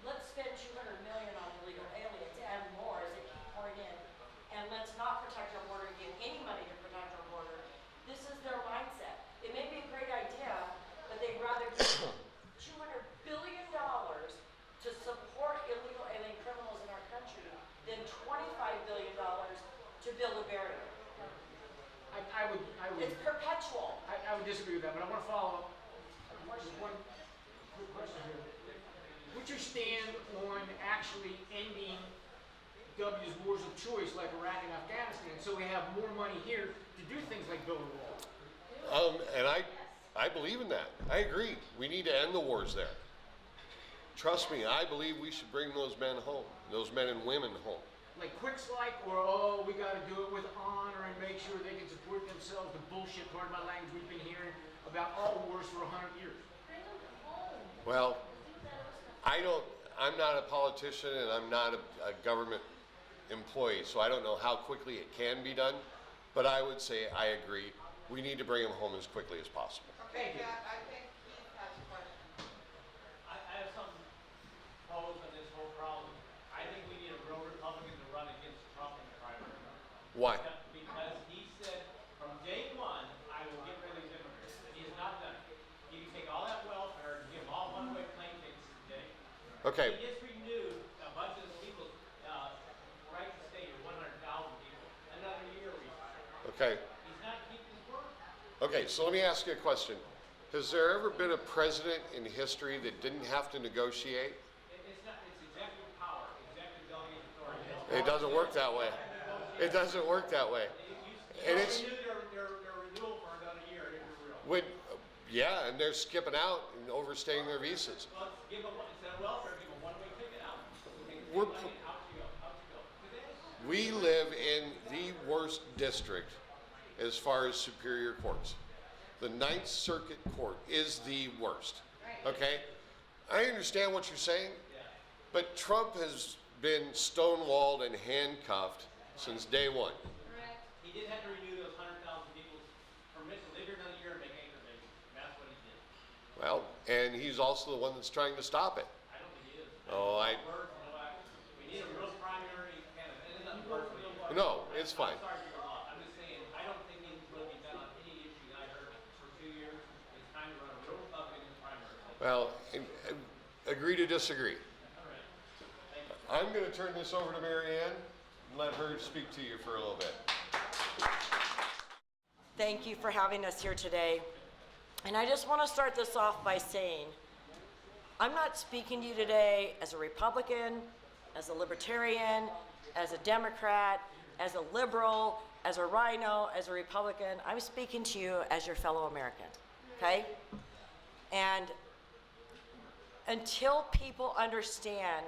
let's spend $200 million on illegal aliens and more as they keep pouring in, and let's not protect our border and give any money to protect our border. This is their mindset. It may be a great idea, but they'd rather give $200 billion to support illegal alien criminals in our country than $25 billion to build a barrier. I would. It's perpetual. I would disagree with that, but I want to follow up with one quick question here. What's your stand on actually ending W's wars of choice like Iraq and Afghanistan, so we have more money here to do things like build a wall? And I believe in that. I agree. We need to end the wars there. Trust me, I believe we should bring those men home, those men and women home. Like quicks like, or oh, we got to do it with honor and make sure they can support themselves. The bullshit, pardon my language, we've been hearing about all wars for 100 years. Well, I'm not a politician and I'm not a government employee, so I don't know how quickly it can be done, but I would say I agree. We need to bring them home as quickly as possible. Okay, Jack, I think Keith has a question. I have something posed on this whole problem. I think we need a real Republican to run against Trump in the primary. Why? Because he said from day one, I will get rid of these immigrants. He has not done it. He can take all that welfare and give them all one-way plane tickets today. Okay. He just renewed a bunch of people's right to stay here, 100,000 people. Another year we Okay. He's not keeping his word. Okay, so let me ask you a question. Has there ever been a president in history that didn't have to negotiate? It's executive power, executive delegated authority. It doesn't work that way. It doesn't work that way. And it's Renewed their renewal for another year, if you're real. when, yeah, and they're skipping out and overstaying their visas. Well, give them, instead of welfare, give them one-way ticket out. We're Out you go, out you go. Today, We live in the worst district as far as superior courts. The Ninth Circuit Court is the worst. Okay? I understand what you're saying, but Trump has been stonewalled and handcuffed since day one. he did have to renew those 100,000 people's permit to live here another year and make anchor babies. That's what he did. Well, and he's also the one that's trying to stop it. I don't think he is. Oh, Words, no action. We need a real primary candidate. And it's not personal. No, it's fine. I'm sorry for the law. I'm just saying, I don't think it's going to be done on any issue that I heard for 2 years. It's time to run a real Republican in the primary. Well, agree to disagree. All right. Thank you. I'm going to turn this over to Mary Ann and let her speak to you for a little bit. Thank you for having us here today. And I just want to start this off by saying, I'm not speaking to you today as a Republican, as a Libertarian, as a Democrat, as a liberal, as a rhino, as a Republican. I'm speaking to you as your fellow American, okay? And until people understand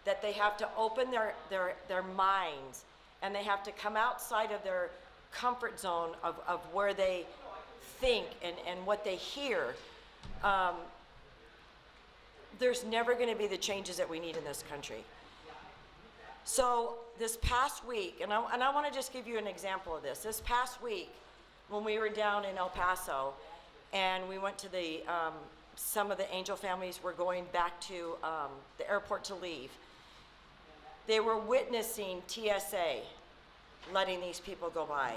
that they have to open their minds and they have to come outside of their comfort zone of where they think and what they hear, there's never going to be the changes that we need in this country. So this past week, and I want to just give you an example of this. This past week, when we were down in El Paso, and we went to the, some of the angel families were going back to the airport to leave. They were witnessing TSA letting these people go by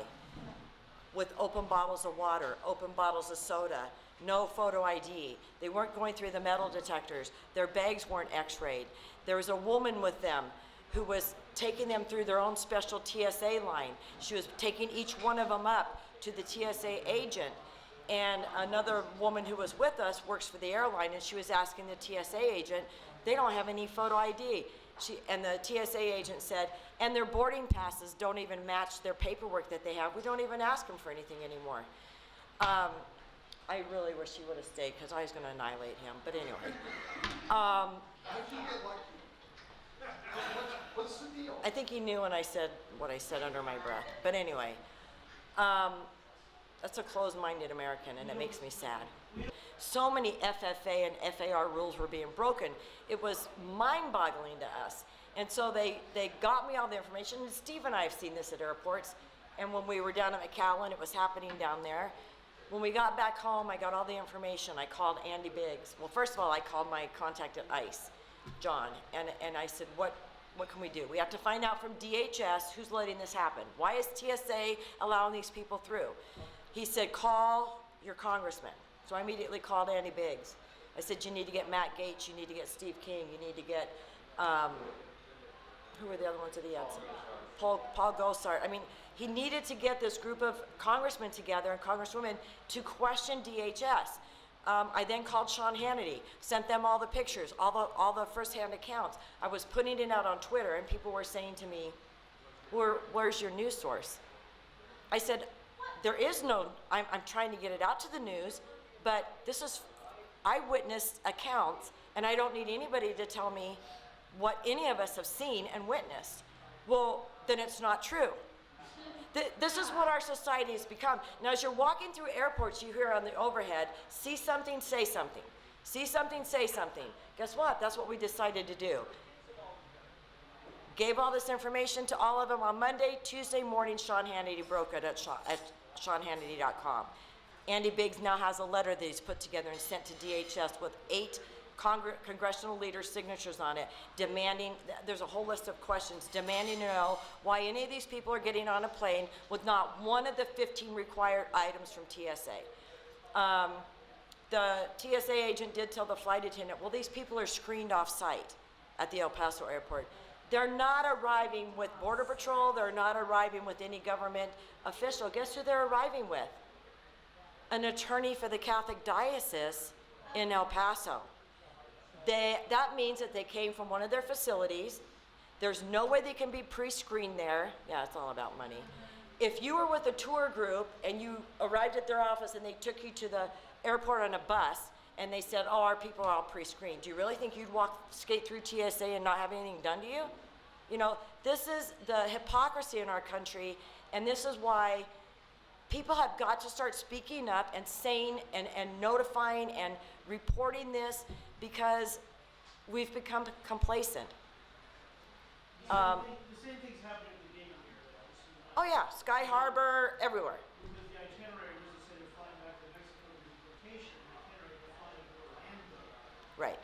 with open bottles of water, open bottles of soda, no photo ID. They weren't going through the metal detectors. Their bags weren't x-rayed. There was a woman with them who was taking them through their own special TSA line. She was taking each one of them up to the TSA agent. And another woman who was with us works for the airline, and she was asking the TSA agent, they don't have any photo ID. And the TSA agent said, and their boarding passes don't even match their paperwork that they have. We don't even ask them for anything anymore. I really wish he would have stayed, because I was going to annihilate him. But anyway. How'd you get lucky? What's the deal? I think he knew when I said what I said under my breath. But anyway, that's a closed-minded American, and it makes me sad. So many FFA and FAR rules were being broken. It was mind-boggling to us. And so they got me all the information. And Steve and I have seen this at airports. And when we were down at McAllen, it was happening down there. When we got back home, I got all the information. I called Andy Biggs. Well, first of all, I called my contact at ICE, John, and I said, what can we do? We have to find out from DHS who's letting this happen. Why is TSA allowing these people through? He said, call your congressman. So I immediately called Andy Biggs. I said, you need to get Matt Gaetz, you need to get Steve King, you need to get, who were the other ones that he had? Paul Gosar. I mean, he needed to get this group of congressmen together and congresswomen to question DHS. I then called Sean Hannity, sent them all the pictures, all the firsthand accounts. I was putting it out on Twitter, and people were saying to me, where's your news source? I said, there is no, I'm trying to get it out to the news, but this is eyewitness accounts, and I don't need anybody to tell me what any of us have seen and witnessed. Well, then it's not true. This is what our society has become. Now, as you're walking through airports, you hear on the overhead, see something, say something. See something, say something. Guess what? That's what we decided to do. Gave all this information to all of them on Monday. Tuesday morning, Sean Hannity broke it at SeanHannity.com. Andy Biggs now has a letter that he's put together and sent to DHS with 8 congressional leaders' signatures on it, demanding, there's a whole list of questions, demanding to know why any of these people are getting on a plane with not one of the 15 required items from TSA. The TSA agent did tell the flight attendant, well, these people are screened off site at the El Paso airport. They're not arriving with Border Patrol, they're not arriving with any government official. Guess who they're arriving with? An attorney for the Catholic Diocese in El Paso. That means that they came from one of their facilities. There's no way they can be pre-screened there. Yeah, it's all about money. If you were with a tour group and you arrived at their office and they took you to the airport on a bus and they said, oh, our people are all pre-screened, do you really think you'd skate through TSA and not have anything done to you? You know, this is the hypocrisy in our country, and this is why people have got to start speaking up and saying and notifying and reporting this, because we've become complacent. The same thing's happening at the gate here. Oh yeah, Sky Harbor, everywhere. Because the itinerary was instead of flying back to Mexico to deportation, the itinerary was flying to Orlando. Right.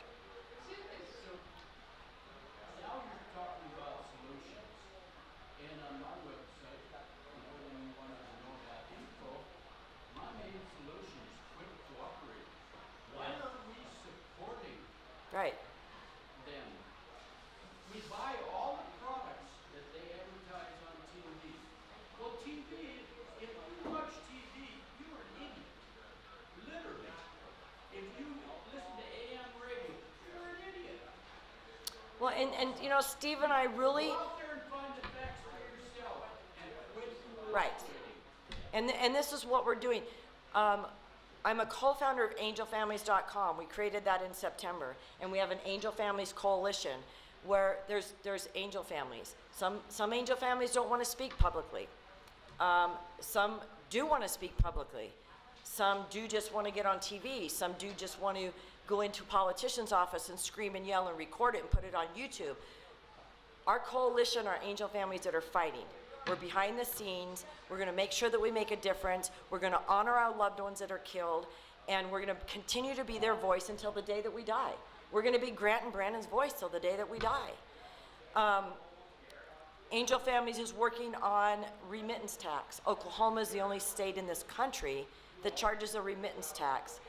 So now you're talking about solutions, and on my website, when you want to know that info, my main solution is quit cooperating. Why are we supporting Right. them? We buy all the products that they advertise on TV. Well, TV, if you watch TV, you're an idiot. Literally. If you listen to AM radio, you're an idiot. Well, and you know, Steve and I really, Go out there and find the facts for yourself and quit right. cooperating. And this is what we're doing. I'm a co-founder of angelfamilies.com. We created that in September, and we have an Angel Families Coalition where there's angel families. Some angel families don't want to speak publicly. Some do want to speak publicly. Some do just want to get on TV. Some do just want to go into a politician's office and scream and yell and record it and put it on YouTube. Our coalition are angel families that are fighting. We're behind the scenes. We're going to make sure that we make a difference. We're going to honor our loved ones that are killed, and we're going to continue to be their voice until the day that we die. We're going to be Grant and Brandon's voice till the day that we die. Angel Families is working on remittance tax. Oklahoma is the only state in this country that charges a remittance tax.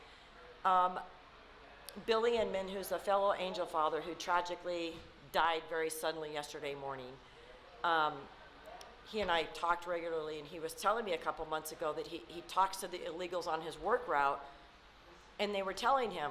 Billy Inman, who's a fellow angel father who tragically died very suddenly yesterday morning, he and I talked regularly, and he was telling me a couple months ago that he talks to the illegals on his work route, and they were telling him,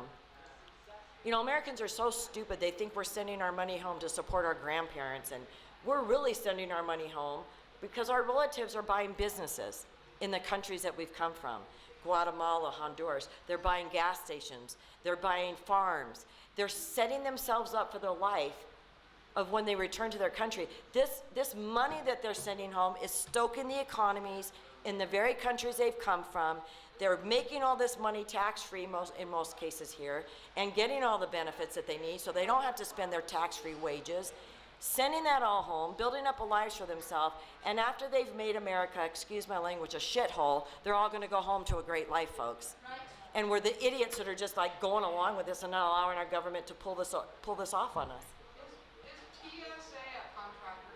you know, Americans are so stupid, they think we're sending our money home to support our grandparents, and we're really sending our money home because our relatives are buying businesses in the countries that we've come from. Guatemala, Honduras, they're buying gas stations, they're buying farms, they're setting themselves up for their life of when they return to their country. This money that they're sending home is stoking the economies in the very countries they've come from. They're making all this money tax-free in most cases here and getting all the benefits that they need so they don't have to spend their tax-free wages, sending that all home, building up a life for themselves, and after they've made America, excuse my language, a shithole, they're all gonna go home to a great life, folks. Right. And we're the idiots that are just like going along with this and not allowing our government to pull this off on us. Is TSA a contractor?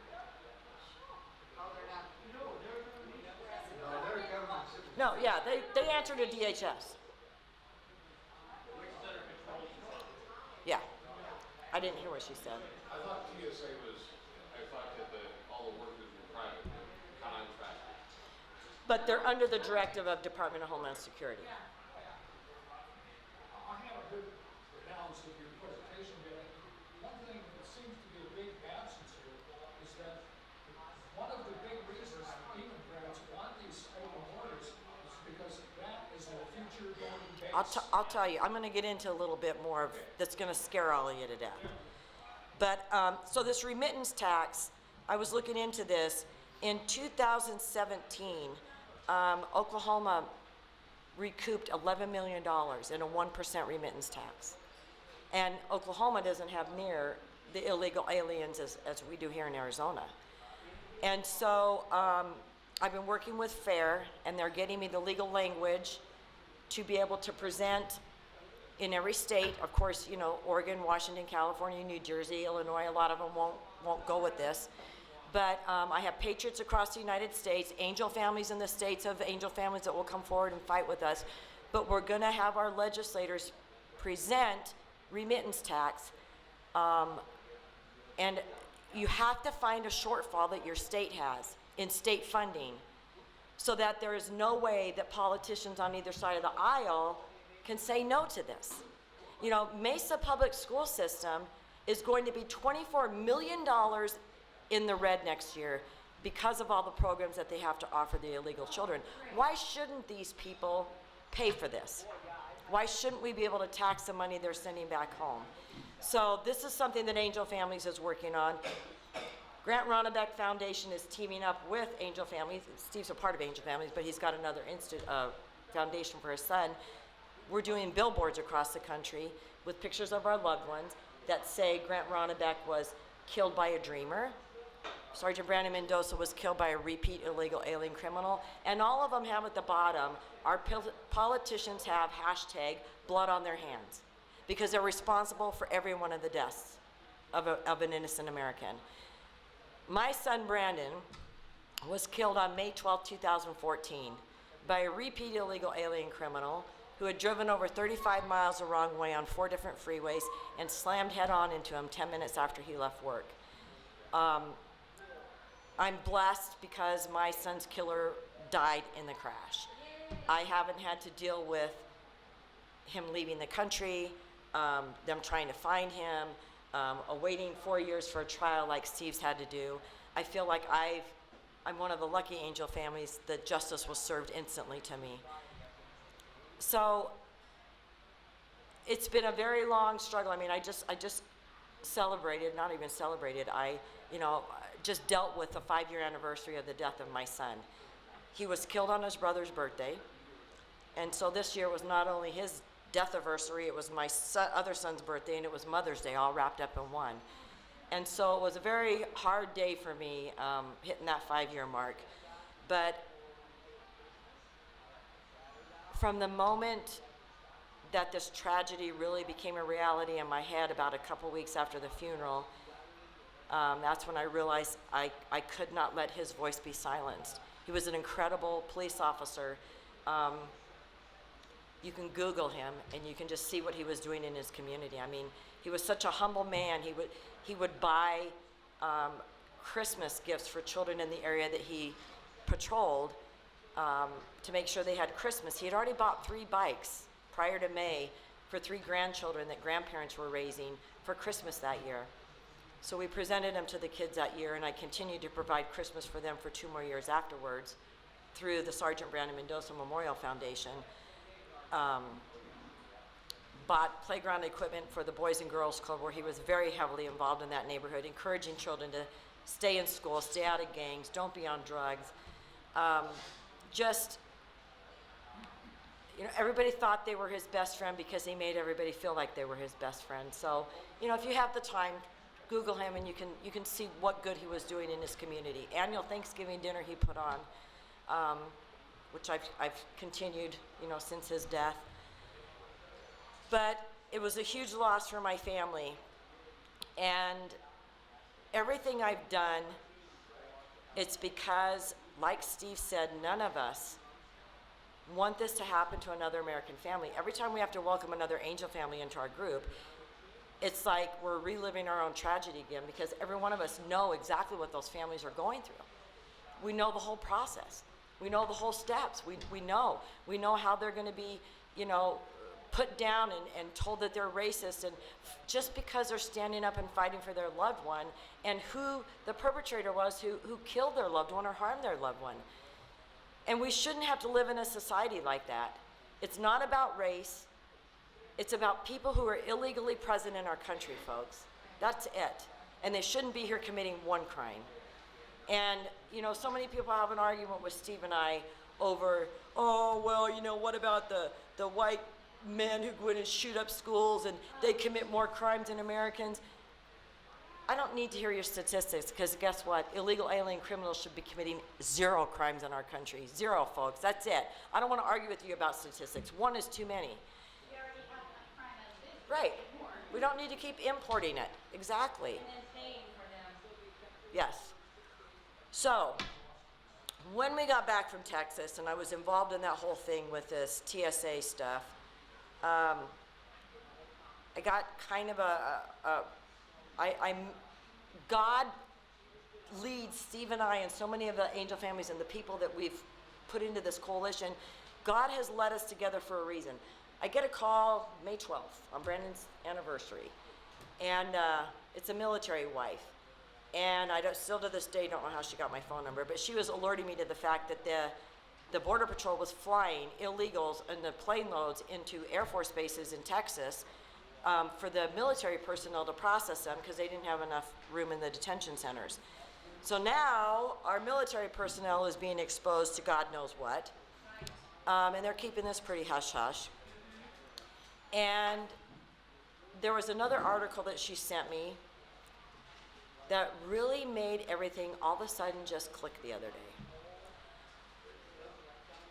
Oh, they're not. No, they're government citizens. No, yeah, they answer to DHS. Yeah, I didn't hear what she said. I thought TSA was, I thought that all the workers were private contractors. But they're under the directive of Department of Homeland Security. I have a good analysis of your presentation, Billy. One thing that seems to be a big absence here is that one of the big reasons immigrants want these open borders is because that is their future voting base. I'll tell you, I'm going to get into a little bit more of that's going to scare all of you to death. But so this remittance tax, I was looking into this. In 2017, Oklahoma recouped $11 million in a 1% remittance tax. And Oklahoma doesn't have near the illegal aliens as we do here in Arizona. And so I've been working with FAIR, and they're getting me the legal language to be able to present in every state. Of course, you know, Oregon, Washington, California, New Jersey, Illinois, a lot of them won't go with this. But I have patriots across the United States, angel families in the states of angel families that will come forward and fight with us. But we're gonna have our legislators present remittance tax. And you have to find a shortfall that your state has in state funding so that there is no way that politicians on either side of the aisle can say no to this. You know, Mesa Public School System is going to be $24 million in the red next year because of all the programs that they have to offer the illegal children. Why shouldn't these people pay for this? Why shouldn't we be able to tax the money they're sending back home? So this is something that Angel Families is working on. Grant Ronnebeck Foundation is teaming up with Angel Families. Steve's a part of Angel Families, but he's got another foundation for his son. We're doing billboards across the country with pictures of our loved ones that say Grant Ronnebeck was killed by a dreamer. Sergeant Brandon Mendoza was killed by a repeat illegal alien criminal. And all of them have at the bottom, our politicians have hashtag blood on their hands because they're responsible for every one of the deaths of an innocent American. My son Brandon was killed on May 12, 2014 by a repeat illegal alien criminal who had driven over 35 miles the wrong way on 4 different freeways and slammed head on into him 10 minutes after he left work. I'm blessed because my son's killer died in the crash. I haven't had to deal with him leaving the country, them trying to find him, awaiting 4 years for a trial like Steve's had to do. I feel like I'm one of the lucky angel families that justice was served instantly to me. So it's been a very long struggle. I mean, I just celebrated, not even celebrated, I just dealt with the 5-year anniversary of the death of my son. He was killed on his brother's birthday. And so this year was not only his death anniversary, it was my other son's birthday, and it was Mother's Day, all wrapped up in one. And so it was a very hard day for me, hitting that 5-year mark. But from the moment that this tragedy really became a reality in my head about a couple weeks after the funeral, That's when I realized I could not let his voice be silenced. He was an incredible police officer. You can Google him and you can just see what he was doing in his community. I mean, he was such a humble man. He would buy Christmas gifts for children in the area that he patrolled to make sure they had Christmas. He had already bought 3 bikes prior to May for 3 grandchildren that grandparents were raising for Christmas that year. So we presented them to the kids that year, and I continued to provide Christmas for them for 2 more years afterwards through the Sergeant Brandon Mendoza Memorial Foundation. Bought playground equipment for the Boys and Girls Club, where he was very heavily involved in that neighborhood, encouraging children to stay in school, stay out of gangs, don't be on drugs. Just, you know, everybody thought they were his best friend because he made everybody feel like they were his best friend. So, you know, if you have the time, Google him and you can see what good he was doing in his community. Annual Thanksgiving dinner he put on, which I've continued, you know, since his death. But it was a huge loss for my family. And everything I've done, it's because, like Steve said, none of us want this to happen to another American family. Every time we have to welcome another Angel family into our group, it's like we're reliving our own tragedy again, because every one of us know exactly what those families are going through. We know the whole process. We know the whole steps. We know how they're going to be, you know, put down and told that they're racist, and just because they're standing up and fighting for their loved one, and who the perpetrator was who killed their loved one or harmed their loved one. And we shouldn't have to live in a society like that. It's not about race. It's about people who are illegally present in our country, folks. That's it. And they shouldn't be here committing one crime. And, you know, so many people have an argument with Steve and I over, oh, well, you know, what about the white men who go in and shoot up schools and they commit more crimes than Americans? I don't need to hear your statistics, because guess what? Illegal alien criminals should be committing 0 crimes in our country. 0, folks. That's it. I don't want to argue with you about statistics. 1 is too many. We already have enough crime as it is. Right. We don't need to keep importing it. Exactly. And then paying for them. Yes. So, when we got back from Texas, and I was involved in that whole thing with this TSA stuff, I got kind of God leads Steve and I and so many of the angel families and the people that we've put into this coalition. God has led us together for a reason. I get a call May 12th on Brandon's anniversary, and it's a military wife. And I still to this day don't know how she got my phone number, but she was alerting me to the fact that the Border Patrol was flying illegals and the plane loads into Air Force bases in Texas for the military personnel to process them, because they didn't have enough room in the detention centers. So now our military personnel is being exposed to God knows what, and they're keeping this pretty hush-hush. And there was another article that she sent me that really made everything all of a sudden just click the other day.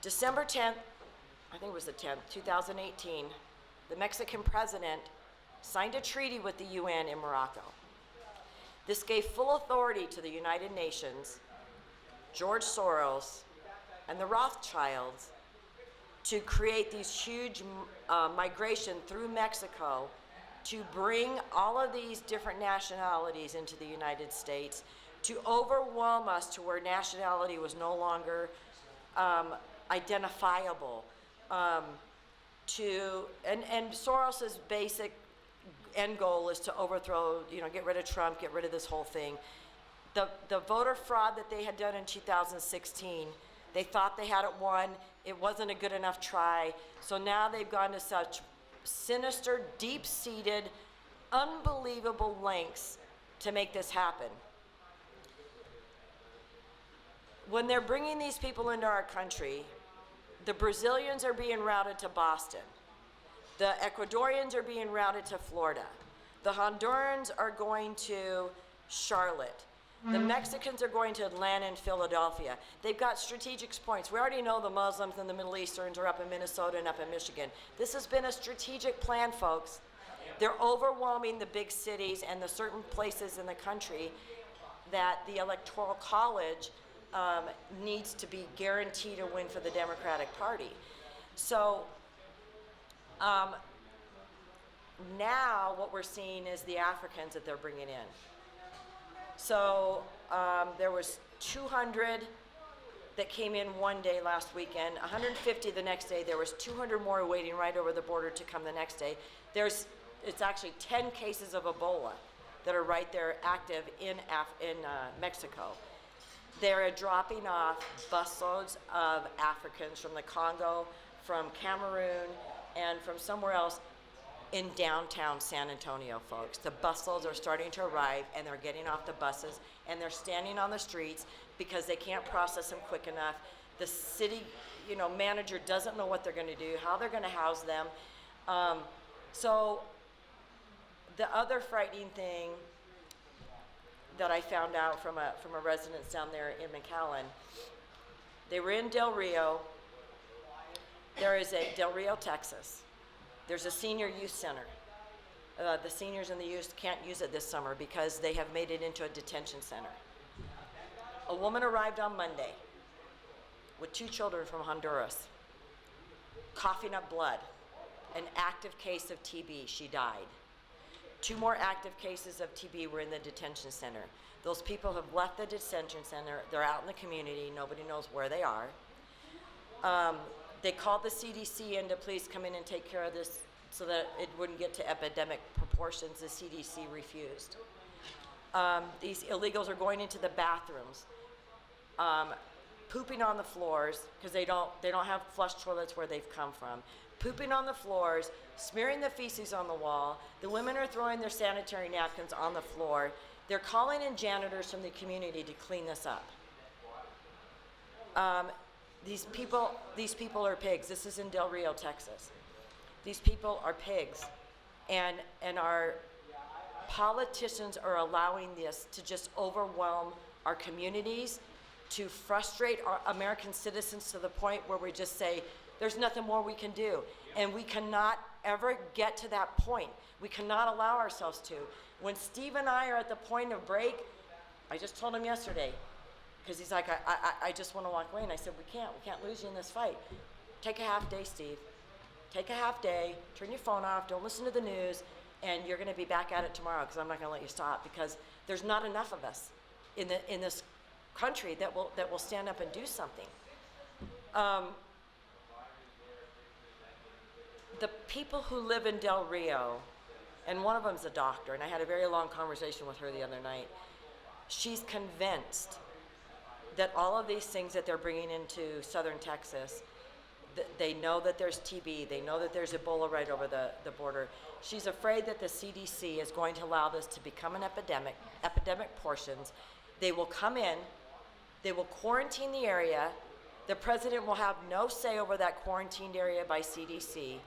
December 10th, I think it was the 10th, 2018, the Mexican president signed a treaty with the UN in Morocco. This gave full authority to the United Nations, George Soros, and the Rothschilds to create these huge migration through Mexico to bring all of these different nationalities into the United States, to overwhelm us to where nationality was no longer identifiable. And Soros's basic end goal is to overthrow, get rid of Trump, get rid of this whole thing. The voter fraud that they had done in 2016, they thought they had it won. It wasn't a good enough try. So now they've gone to such sinister, deep-seated, unbelievable lengths to make this happen. When they're bringing these people into our country, the Brazilians are being routed to Boston. The Ecuadorians are being routed to Florida. The Hondurans are going to Charlotte. The Mexicans are going to Atlanta and Philadelphia. They've got strategic points. We already know the Muslims and the Middle Easterns are up in Minnesota and up in Michigan. This has been a strategic plan, folks. They're overwhelming the big cities and the certain places in the country that the Electoral College needs to be guaranteed a win for the Democratic Party. So now what we're seeing is the Africans that they're bringing in. So there was 200 that came in one day last weekend, 150 the next day. There was 200 more waiting right over the border to come the next day. It's actually 10 cases of Ebola that are right there active in Mexico. They're dropping off busloads of Africans from the Congo, from Cameroon, and from somewhere else in downtown San Antonio, folks. The busloads are starting to arrive, and they're getting off the buses, and they're standing on the streets because they can't process them quick enough. The city, manager doesn't know what they're going to do, how they're going to house them. So the other frightening thing that I found out from a residence down there in McAllen, they were in Del Rio. There is a Del Rio, Texas. There's a senior youth center. The seniors and the youth can't use it this summer because they have made it into a detention center. A woman arrived on Monday with 2 children from Honduras, coughing up blood, an active case of TB. She died. 2 more active cases of TB were in the detention center. Those people have left the detention center. They're out in the community. Nobody knows where they are. They called the CDC in to please come in and take care of this so that it wouldn't get to epidemic proportions. The CDC refused. These illegals are going into the bathrooms, pooping on the floors because they don't have flush toilets where they've come from. Pooping on the floors, smearing the feces on the wall. The women are throwing their sanitary napkins on the floor. They're calling in janitors from the community to clean this up. These people are pigs. This is in Del Rio, Texas. These people are pigs, and our politicians are allowing this to just overwhelm our communities, to frustrate our American citizens to the point where we just say, there's nothing more we can do. And we cannot ever get to that point. We cannot allow ourselves to. When Steve and I are at the point of break, I just told him yesterday, because he's like, I just want to walk away. And I said, we can't lose you in this fight. Take a half day, Steve. Take a half day, turn your phone off, don't listen to the news, and you're going to be back at it tomorrow because I'm not going to let you stop, because there's not enough of us in this country that will stand up and do something. The people who live in Del Rio, and one of them's a doctor, and I had a very long conversation with her the other night. She's convinced that all of these things that they're bringing into southern Texas, they know that there's TB, they know that there's Ebola right over the border. She's afraid that the CDC is going to allow this to become an epidemic portions. They will come in, they will quarantine the area, the president will have no say over that quarantined area by CDC,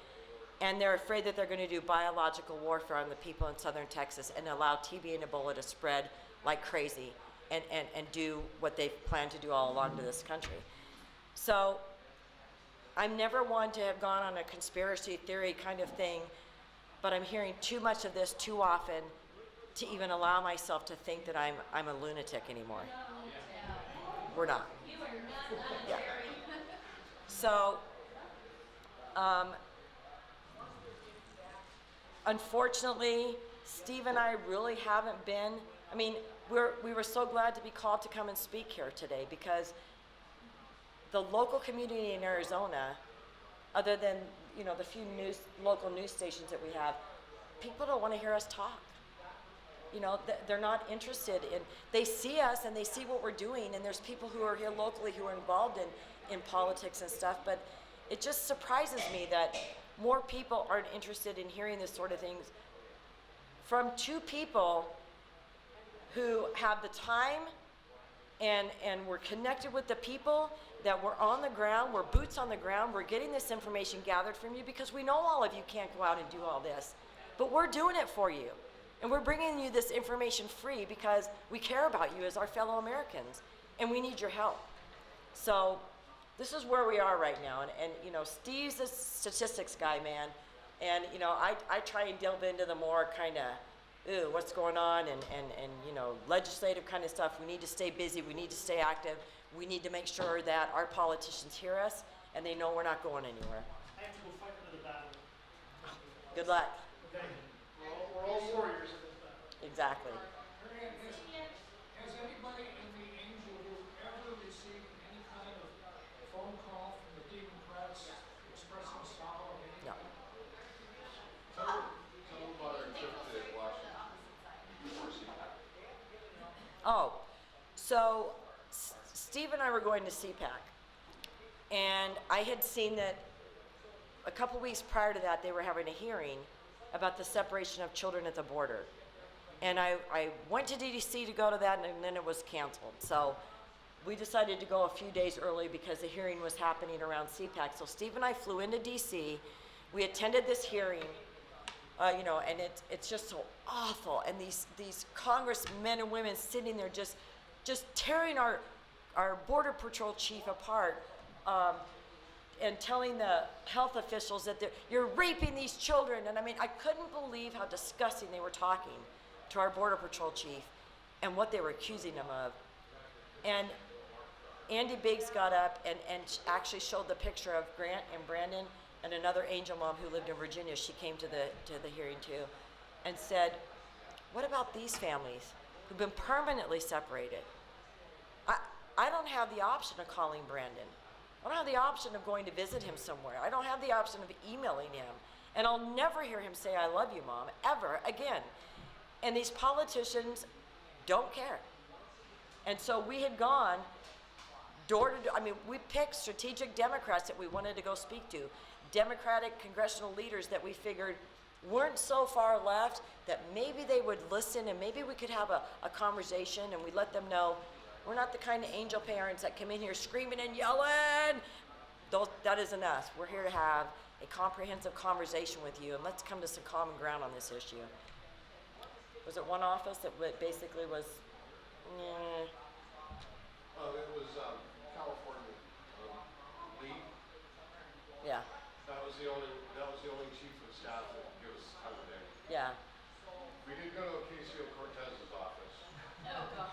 and they're afraid that they're going to do biological warfare on the people in southern Texas and allow TB and Ebola to spread like crazy and do what they plan to do all along to this country. So I'm never one to have gone on a conspiracy theory kind of thing, but I'm hearing too much of this too often to even allow myself to think that I'm a lunatic anymore. We're not. Yeah. So, unfortunately, Steve and I really haven't been, we were so glad to be called to come and speak here today, because the local community in Arizona, other than the few local news stations that we have, people don't want to hear us talk. They're not interested in, they see us and they see what we're doing, and there's people who are here locally who are involved in politics and stuff, but it just surprises me that more people aren't interested in hearing this sort of things from 2 people who have the time and we're connected with the people, that we're on the ground, we're boots on the ground, we're getting this information gathered from you, because we know all of you can't go out and do all this, but we're doing it for you. And we're bringing you this information free because we care about you as our fellow Americans, and we need your help. So this is where we are right now. And Steve's a statistics guy, man. And, you know, I try and delve into the more kind of, ooh, what's going on and, you know, legislative kind of stuff. We need to stay busy. We need to stay active. We need to make sure that our politicians hear us and they know we're not going anywhere. I have to go fight another battle. Good luck. Thank you. We're all warriors in this battle. Exactly. Marianne, has anybody in the Angel Group ever received any kind of phone call from the Democrats expressing sorrow of any No. kind? Tell them about our trip to Washington before CPAC. Oh, so Steve and I were going to CPAC, and I had seen that a couple weeks prior to that they were having a hearing about the separation of children at the border. And I went to DC to go to that, and then it was canceled. So we decided to go a few days early because the hearing was happening around CPAC. So Steve and I flew into DC. We attended this hearing, you know, and it's just so awful. And these congressmen and women sitting there just tearing our Border Patrol chief apart, and telling the health officials that you're raping these children. And I mean, I couldn't believe how disgusting they were talking to our Border Patrol chief and what they were accusing him of. And Andy Biggs got up and actually showed the picture of Grant and Brandon and another angel mom who lived in Virginia. She came to the hearing too, and said, what about these families who've been permanently separated? I don't have the option of calling Brandon. I don't have the option of going to visit him somewhere. I don't have the option of emailing him. And I'll never hear him say, I love you, Mom, ever again. And these politicians don't care. And so we had gone door to door. I mean, we picked strategic Democrats that we wanted to go speak to, Democratic congressional leaders that we figured weren't so far left that maybe they would listen and maybe we could have a conversation, and we let them know we're not the kind of angel parents that come in here screaming and yelling. That isn't us. We're here to have a comprehensive conversation with you, and let's come to some common ground on this issue. Was it one office that basically was, It was California. Lee. Yeah, That was the only chief of staff that gave us time of day. yeah. We did go to Ocasio-Cortez's office. Oh, God.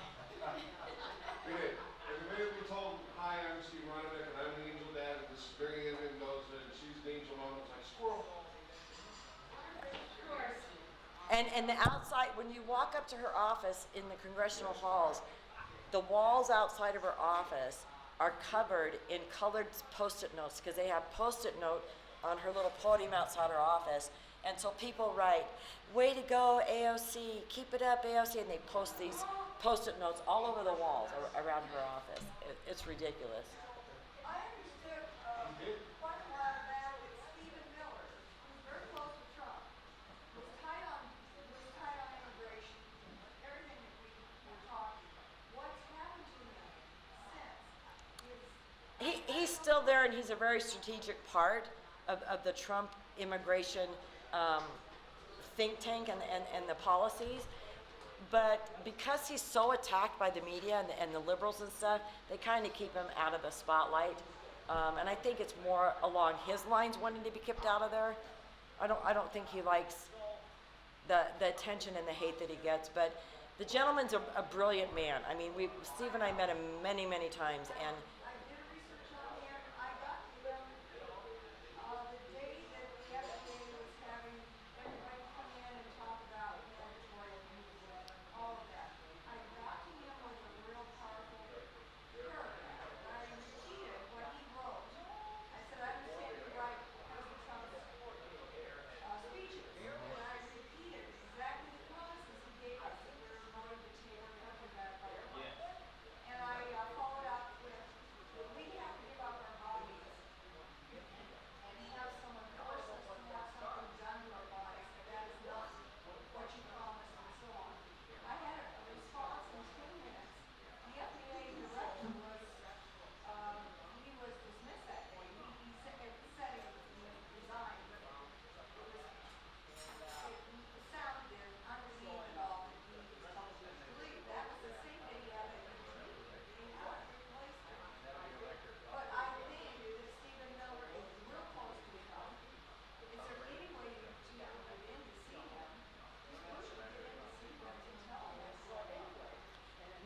We did. And the minute we told them, hi, I'm Steve Ronnebeck, and I'm the angel dad, and this is Marianne Mendoza, and she's the angel mom, it's like, squirrel. Of course. And the outside, when you walk up to her office in the congressional halls, the walls outside of her office are covered in colored Post-it notes, because they have Post-it note on her little podium outside her office. And so people write, way to go, AOC, keep it up, AOC, and they post these Post-it notes all over the walls around her office. It's ridiculous. I understood quite a while back that Stephen Miller, who's very close to Trump, was tight on immigration, everything that we were talking. What's happened to him since is He's still there, and he's a very strategic part of the Trump immigration think tank and the policies. But because he's so attacked by the media and the liberals and stuff, they kind of keep him out of the spotlight. And I think it's more along his lines wanting to be kept out of there. I don't think he likes the attention and the hate that he gets. But the gentleman's a brilliant man. I mean, Steve and I met him many, many times, and I did research on him. I got to him the day that the FDA was having everybody come in and talk about mandatory use and all of that. I got to him with a real powerful paragraph. I repeated what he wrote. I said, I understand you write President Trump's speeches. And I repeated exactly the promises he gave us that we were going to take our country back by force. And I followed up with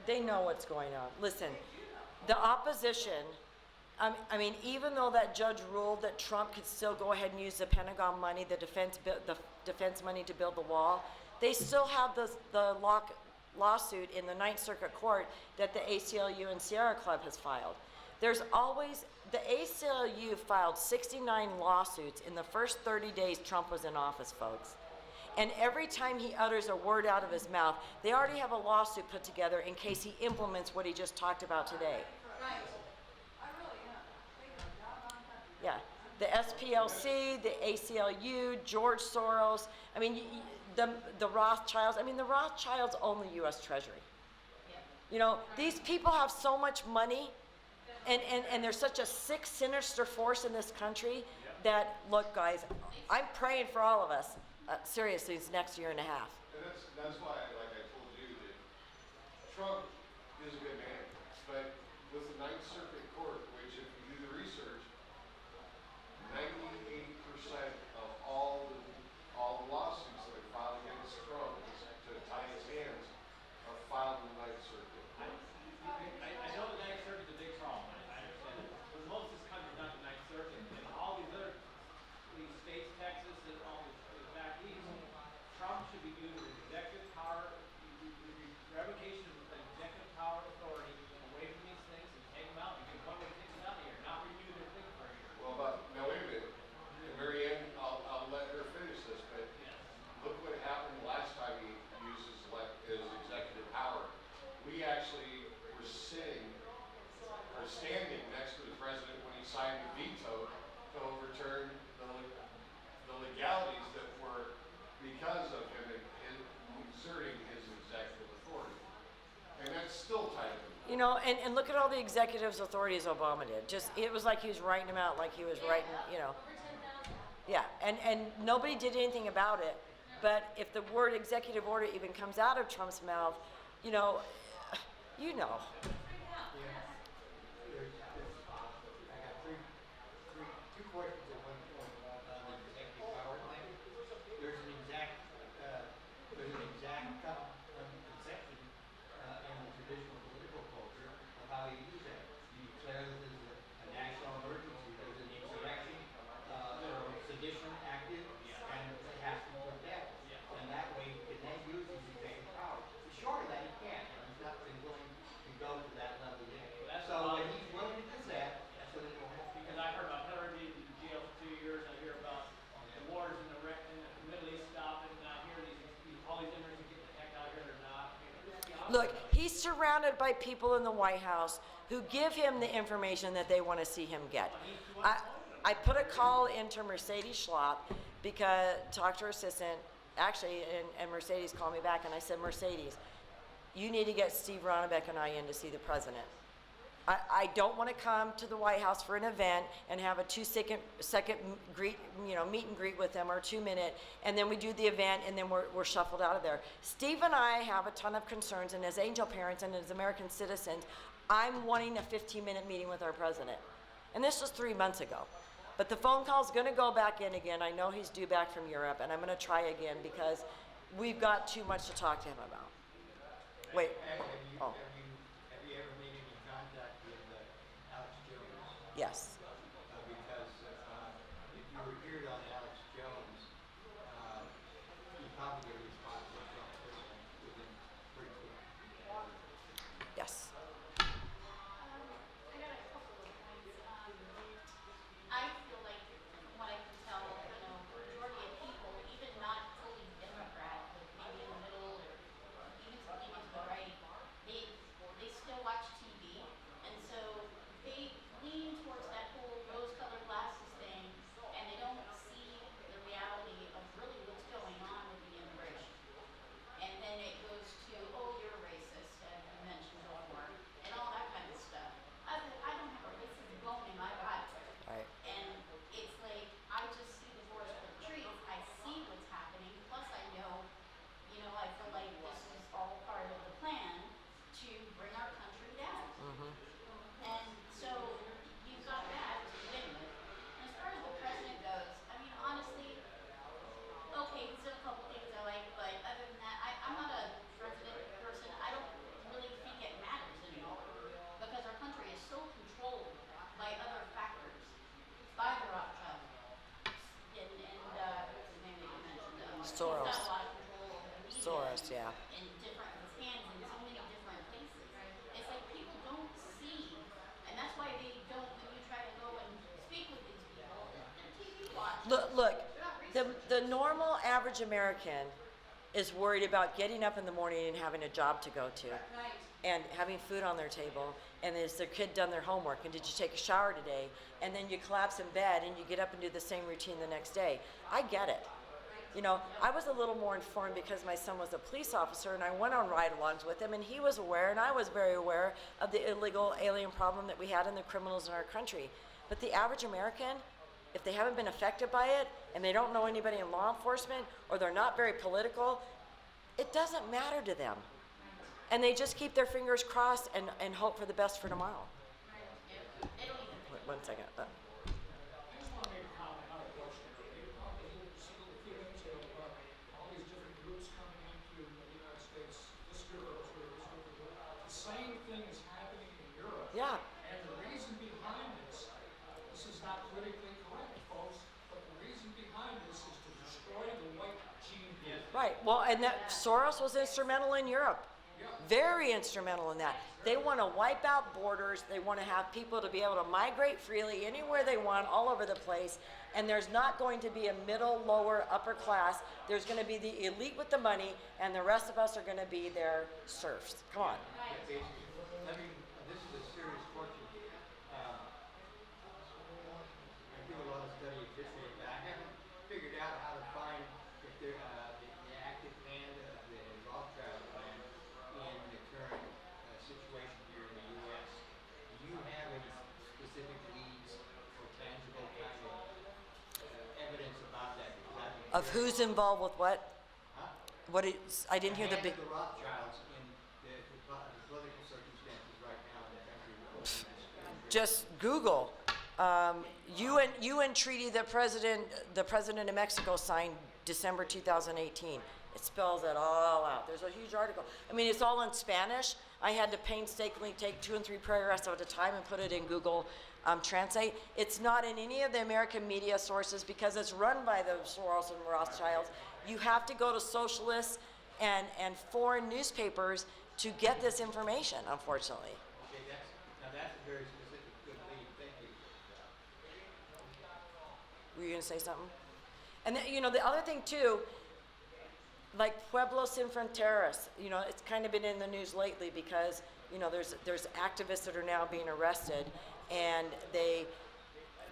They know what's going on. Listen, the opposition, I mean, even though that judge ruled that Trump could still go ahead and use the Pentagon money, the defense money to build the wall, they still have the lawsuit in the Ninth Circuit Court that the ACLU and Sierra Club has filed. There's always, the ACLU filed 69 lawsuits in the first 30 days Trump was in office, folks. And every time he utters a word out of his mouth, they already have a lawsuit put together in case he implements what he just talked about today. Right. I really am. Taking a doggone country. Yeah, the SPLC, the ACLU, George Soros, I mean, the Rothschilds, I mean, the Rothschilds own the US Treasury. You know, these people have so much money, and there's such a sick, sinister force in this country that, look, guys, I'm praying for all of us. Seriously, it's next year and a half. And that's why, like I told you, that Trump is a good man. But with the Ninth Circuit Court, which if you do the research, 98% of all the lawsuits that are filed against Trump to tie his hands are filed in the Ninth Circuit. I know the Ninth Circuit's a big problem. I understand it. But most of this country's not the Ninth Circuit. And all these other states, Texas, and all the back east, Trump should be using executive power, revocation of executive power authority away from these things and take them out and get one way to take them out of here, not renew their thing for a year. Well, now wait a minute. And Mary Ann, I'll let her finish this, but look what happened last time he used his executive power. We actually were standing next to the president when he signed the veto to overturn the legalities that were because of him exerting his executive authority. And that's still tied to him. You know, and look at all the executives authorities Obama did. Just, it was like he was writing them out like he was writing, you know. Yeah, and nobody did anything about it. But if the word executive order even comes out of Trump's mouth, you know. I got two questions at one point on the executive power thing. There's an exact conception in the traditional political culture of how you use that. You declare that there's a national emergency, there's an insurrection, or sedition active, and it has to be put down. And that way he can then use his executive power. Short of that, he can't. He's not been willing to go to that level yet. So when he's willing to do that, that's when it will happen. Because I heard about Hillary being in jail for 2 years, I hear about the wars in the Middle East stopping, and I hear all these immigrants are getting the heck out of here, they're not. Look, he's surrounded by people in the White House who give him the information that they want to see him get. I put a call into Mercedes Schlapp because talked to her assistant, actually, and Mercedes called me back, and I said, Mercedes, you need to get Steve Ronnebeck and I in to see the president. I don't want to come to the White House for an event and have a 2-second meet and greet with them, or 2-minute, and then we do the event and then we're shuffled out of there. Steve and I have a ton of concerns, and as angel parents and as American citizens, I'm wanting a 15-minute meeting with our president. And this was 3 months ago. But the phone call's going to go back in again. I know he's due back from Europe, and I'm going to try again because we've got too much to talk to him about. Wait. Have you ever made any contact with Alex Jones? Yes. Because if you were here on Alex Jones, you probably get a response from Trump personally within pretty quick. Yes. I got a couple of points. I feel like, from what I can tell, majority of people, even not fully Democrat, but maybe in the middle or even to the right, they still watch TV, and so they lean towards that whole rose-colored glasses thing, and they don't see the reality of really what's going on with the immigration. He's Soros. got a lot of control over the media. Soros, yeah. In different, his hands in so many different places. It's like people don't see, and that's why they don't, when you try to go and speak with these people, they're TV watchers. Look, They're not the researchers. normal average American is worried about getting up in the morning and having a job to go to. Right. And having food on their table, and has their kid done their homework, and did you take a shower today? And then you collapse in bed and you get up and do the same routine the next day. I get it. You know, I was a little more informed because my son was a police officer, and I went on ride-alongs with him, and he was aware, and I was very aware of the illegal alien problem that we had and the criminals in our country. But the average American, if they haven't been affected by it, and they don't know anybody in law enforcement, or they're not very political, it doesn't matter to them. And they just keep their fingers crossed and hope for the best for tomorrow. They don't even think. Wait, 1 second. I just want to make a comment, not a question. You talked a few minutes ago about all these different groups coming into the United States. This group over here, this group over here. The same thing is happening in Europe. Yeah. And the reason behind this is not politically correct, folks, but the reason behind this is to destroy the white gene pool. Right. Well, and that Soros was instrumental in Europe. Very instrumental in that. They want to wipe out borders. They want to have people to be able to migrate freely anywhere they want, all over the place. And there's not going to be a middle, lower, upper class. There's going to be the elite with the money, and the rest of us are going to be their serfs. Come on. This is a serious question. I do a lot of study of history, but I haven't figured out how to find if there, the active hand of the Rothschild clan in the current situation here in the U.S. Do you have any specific leads or tangible kind of evidence about that? Because I've been Of who's involved with what? Huh? What is? I didn't hear the hand big. of the Rothschilds in the political circumstances right now in the country. Just Google. UN treaty that the president of Mexico signed December 2018. It spells it all out. There's a huge article. I mean, it's all in Spanish. I had to painstakingly take 2 and 3 paragraphs at a time and put it in Google Translate. It's not in any of the American media sources because it's run by the Soros and Rothschilds. You have to go to socialists and foreign newspapers to get this information, unfortunately. Okay, that's a very specific good lead. Thank you. Were you going to say something? And then, you know, the other thing too, like Pueblos Sin Fronteras, you know, it's kind of been in the news lately because, you know, there's activists that are now being arrested, and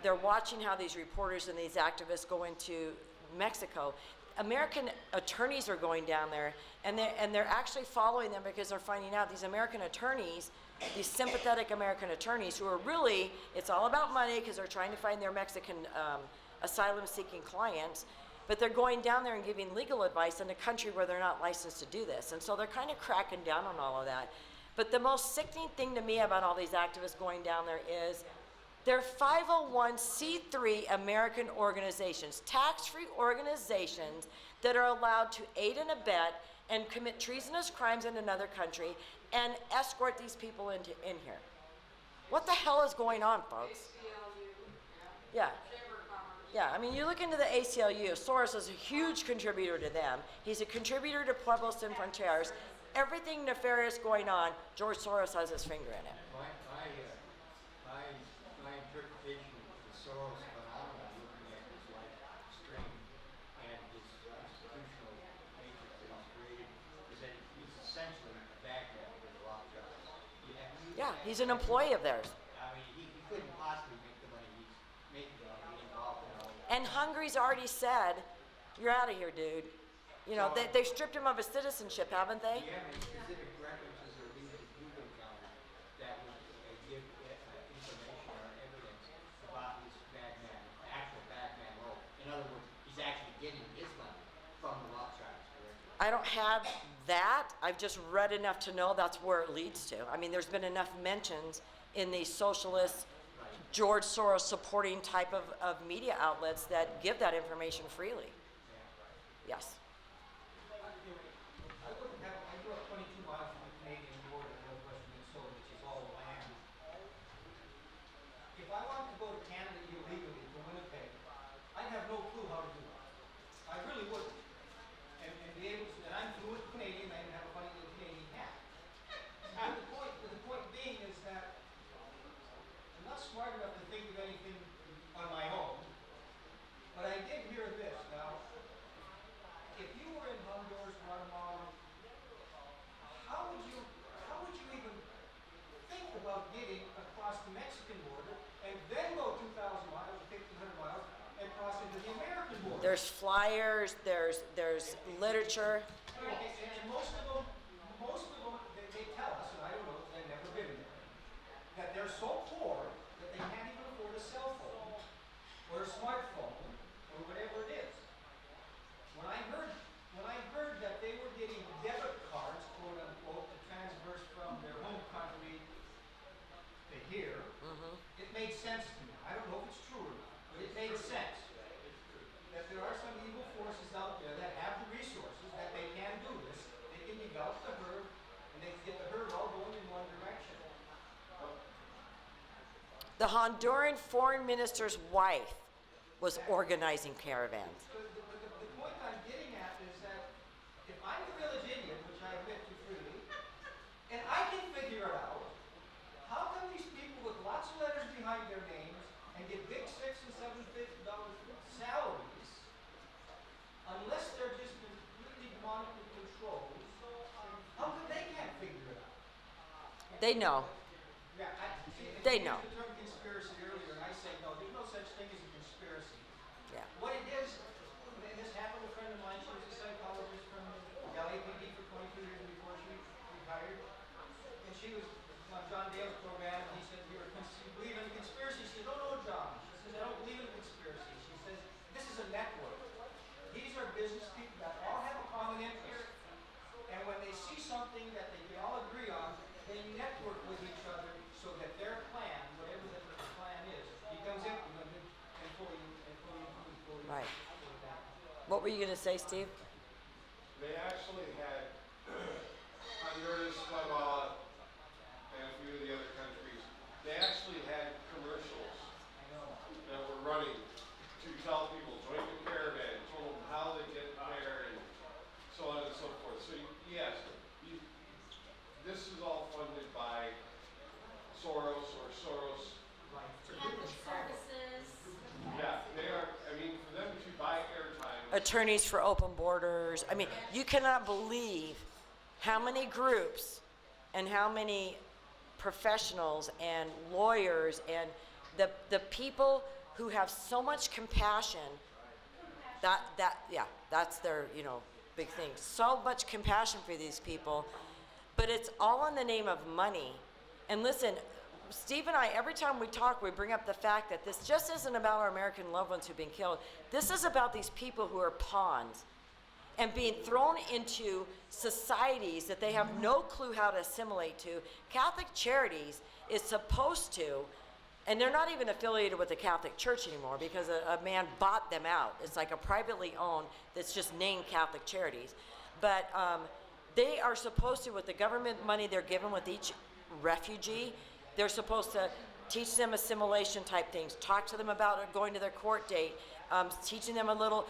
they're watching how these reporters and these activists go into Mexico. American attorneys are going down there, and they're actually following them because they're finding out these American attorneys, these sympathetic American attorneys who are really, it's all about money because they're trying to find their Mexican asylum-seeking clients, but they're going down there and giving legal advice in a country where they're not licensed to do this. And so they're kind of cracking down on all of that. But the most sickening thing to me about all these activists going down there is they're 501c3 American organizations, tax-free organizations that are allowed to aid and abet and commit treasonous crimes in another country and escort these people in here. What the hell is going on, folks? Yeah. Yeah, I mean, you look into the ACLU, Soros is a huge contributor to them. He's a contributor to Pueblos Sin Fronteras. Everything nefarious going on, George Soros has his finger in it. My interpretation of the Soros phenomenon, looking at his life stream and his institutional matrix that he's created, is that he's essentially a bagman for the Rothschilds. Yeah, he's an employee of theirs. I mean, he couldn't possibly make the money he's making on being involved in all of that. And Hungary's already said, you're out of here, dude. You know, they've stripped him of his citizenship, haven't they? Do you have any specific references or leads that you've encountered that would give information or evidence about his bagman, actual bagman role? In other words, he's actually getting his money from the Rothschilds, correct? I don't have that. I've just read enough to know that's where it leads to. I mean, there's been enough mentions in these socialist, George Soros supporting type of media outlets that give that information freely. Yes. I grew up 22 miles from the Canadian border in northwestern Minnesota, which is all land. If I wanted to go to Canada illegally to Winnipeg, I'd have no clue how to do it. I really wouldn't. There's flyers, there's literature. And most of them, they tell us, and I don't know because I've never been there, that they're so poor that they can't even afford a cell phone or a smartphone or whatever it is. When I heard that they were getting debit cards, quote unquote, to transverse from their home country to here, it made sense to me. I don't know if it's true or not, but it made sense. That there are some evil forces out there that have the resources that they can do this. They can develop the herd, and they can get the herd all going in one direction. The Honduran foreign minister's wife was organizing caravans. The point I'm getting at is that if I'm the village Indian, which I admit to freely, and I can figure it out, how come these people with lots of letters behind their names and get big $6 and $7 salaries, unless they're just completely demonically controlled, how come they can't figure it out? They know. Yeah, They you know. used the term conspiracy earlier, and I say no, there's no such thing as a conspiracy. Yeah. What it is, and this happened to a friend of mine, she was a psychologist from the LAPD for 22 years before she retired, and she was on John Dale's program, and he said, you believe in conspiracy? She said, no, John. She says, I don't believe in conspiracy. She says, this is a network. These are business people that all have a common interest. And when they see something that they can all agree on, they network with each other so that their plan, whatever the plan is, becomes implemented and fully Right. What were you going to say, Steve? They actually had Honduras, Guatemala, and a few of the other countries. They actually had commercials that were running to tell people join the caravan, told them how they get there, and so on and so forth. So yes, this is all funded by Soros or Soros. Catholic services. Yeah, they are. I mean, for them to buy airtime. Attorneys for Open Borders. I mean, you cannot believe how many groups and how many professionals and lawyers and the people who have so much compassion. That's their, big thing. So much compassion for these people, but it's all in the name of money. And listen, Steve and I, every time we talk, we bring up the fact that this just isn't about our American loved ones who've been killed. This is about these people who are pawns and being thrown into societies that they have no clue how to assimilate to. Catholic Charities is supposed to, and they're not even affiliated with the Catholic Church anymore because a man bought them out. It's like a privately owned that's just named Catholic Charities. But they are supposed to, with the government money they're given with each refugee, they're supposed to teach them assimilation type things, talk to them about going to their court date, teaching them a little,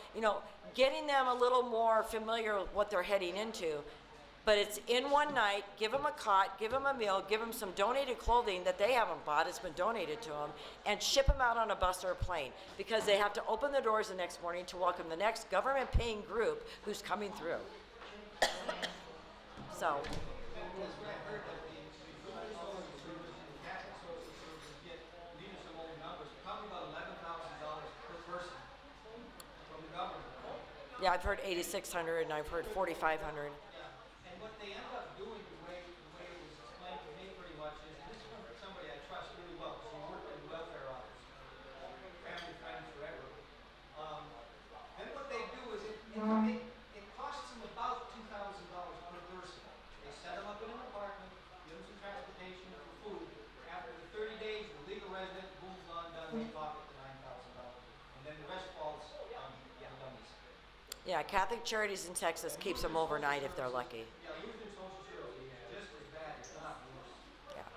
getting them a little more familiar with what they're heading into. But it's in one night, give them a cot, give them a meal, give them some donated clothing that they haven't bought, it's been donated to them, and ship them out on a bus or a plane because they have to open the doors the next morning to welcome the next government-paying group who's coming through. So. That's what I heard, that the social services, the Catholic social services get, these are some old numbers, probably about $11,000 per person from the government. Yeah, I've heard 8,600 and I've heard 4,500. Yeah, and what they end up doing, the way it was explained to me pretty much is, and this is from somebody I trust really well, because he worked in the welfare office, family friend forever. Then what they do is it costs them about $2,000 per person. They set them up in an apartment, give them some transportation and food. After the 30 days, the legal resident, boom, done, they pocket the $9,000. And then the rest falls on the dummies. Yeah, Catholic Charities in Texas keeps them overnight if they're lucky. Yeah, Lutheran social services is just as bad, if not worse. Yeah.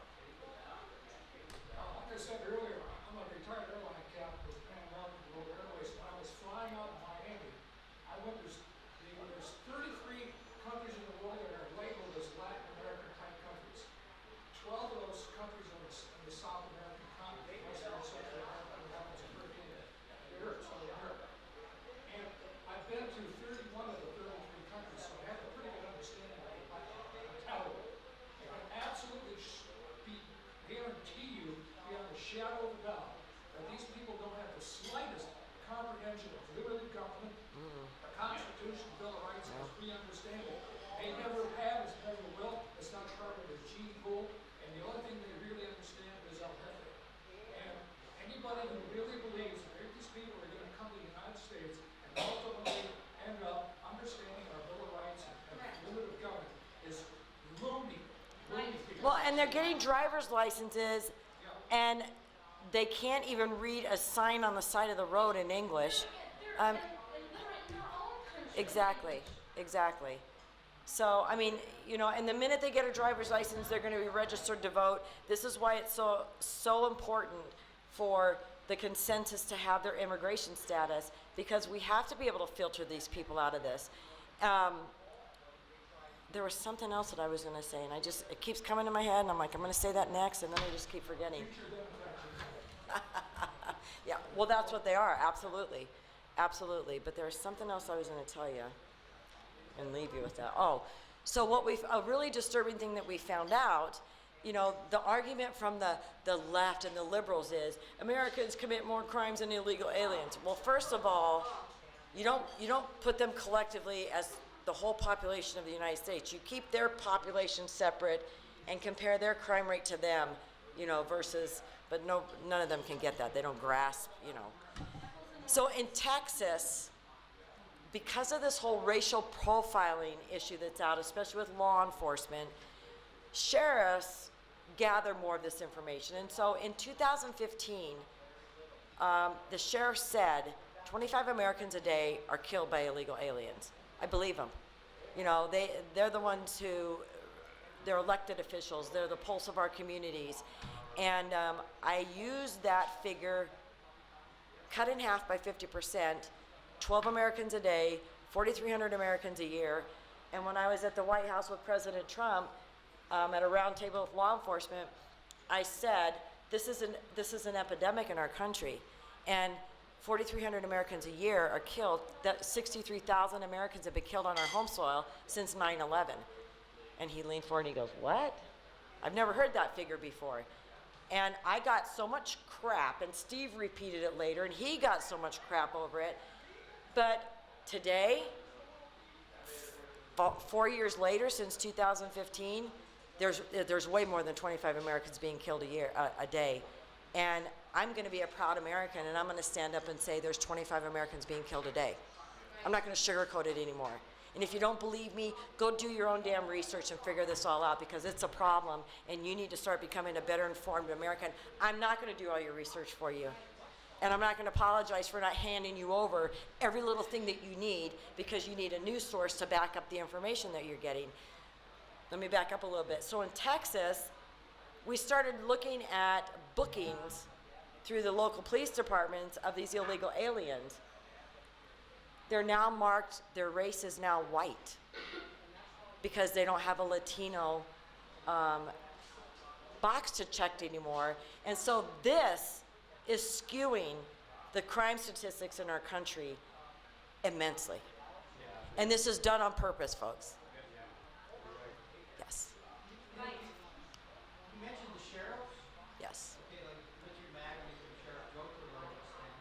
Like I said earlier, I'm a retired airline captain with Pan American Global Airways. When I was flying out of Miami, there's 33 countries in the world that are labeled as Latin American type countries. 12 of those countries are in the South American continent, Western Central America, and one is Caribbean, Europe, Southern Europe. And I've been to 31 of the 33 countries, so I have a pretty good understanding of the mentality. I can absolutely guarantee you, beyond a shadow Well, and they're getting driver's licenses, and they can't even read a sign on the side of the road in English. They're illiterate in their own country. Exactly, exactly. So, I mean, you know, and the minute they get a driver's license, they're going to be registered to vote. This is why it's so important for the consensus to have their immigration status, because we have to be able to filter these people out of this. There was something else that I was going to say, and it keeps coming to my head, and I'm like, I'm going to say that next, and then I just keep forgetting. Yeah, well, that's what they are, absolutely. Absolutely. But there's something else I was going to tell you and leave you with that. Oh, so a really disturbing thing that we found out, you know, the argument from the left and the liberals is Americans commit more crimes than illegal aliens. Well, first of all, you don't put them collectively as the whole population of the United States. You keep their population separate and compare their crime rate to them, you know, versus, but none of them can get that. They don't grasp, you know. So in Texas, because of this whole racial profiling issue that's out, especially with law enforcement, sheriffs gather more of this information. And so in 2015, the sheriff said 25 Americans a day are killed by illegal aliens. I believe them. You know, they're the ones they're elected officials, they're the pulse of our communities. And I used that figure, cut in half by 50%, 12 Americans a day, 4,300 Americans a year. And when I was at the White House with President Trump, at a round table with law enforcement, I said, this is an epidemic in our country. And 4,300 Americans a year are killed. That 63,000 Americans have been killed on our home soil since 9/11. And he leaned forward and he goes, what? I've never heard that figure before. And I got so much crap, and Steve repeated it later, and he got so much crap over it. But today, 4 years later, since 2015, there's way more than 25 Americans being killed a day. And I'm going to be a proud American, and I'm going to stand up and say there's 25 Americans being killed a day. I'm not going to sugarcoat it anymore. And if you don't believe me, go do your own damn research and figure this all out, because it's a problem, and you need to start becoming a better informed American. I'm not going to do all your research for you. And I'm not going to apologize for not handing you over every little thing that you need, because you need a news source to back up the information that you're getting. Let me back up a little bit. So in Texas, we started looking at bookings through the local police departments of these illegal aliens. They're now marked, their race is now white, because they don't have a Latino box to check anymore. And so this is skewing the crime statistics in our country immensely. And this is done on purpose, folks. Yes. You mentioned the sheriffs. Yes. Okay, like Richard Mack and Sheriff Joker wrote this thing.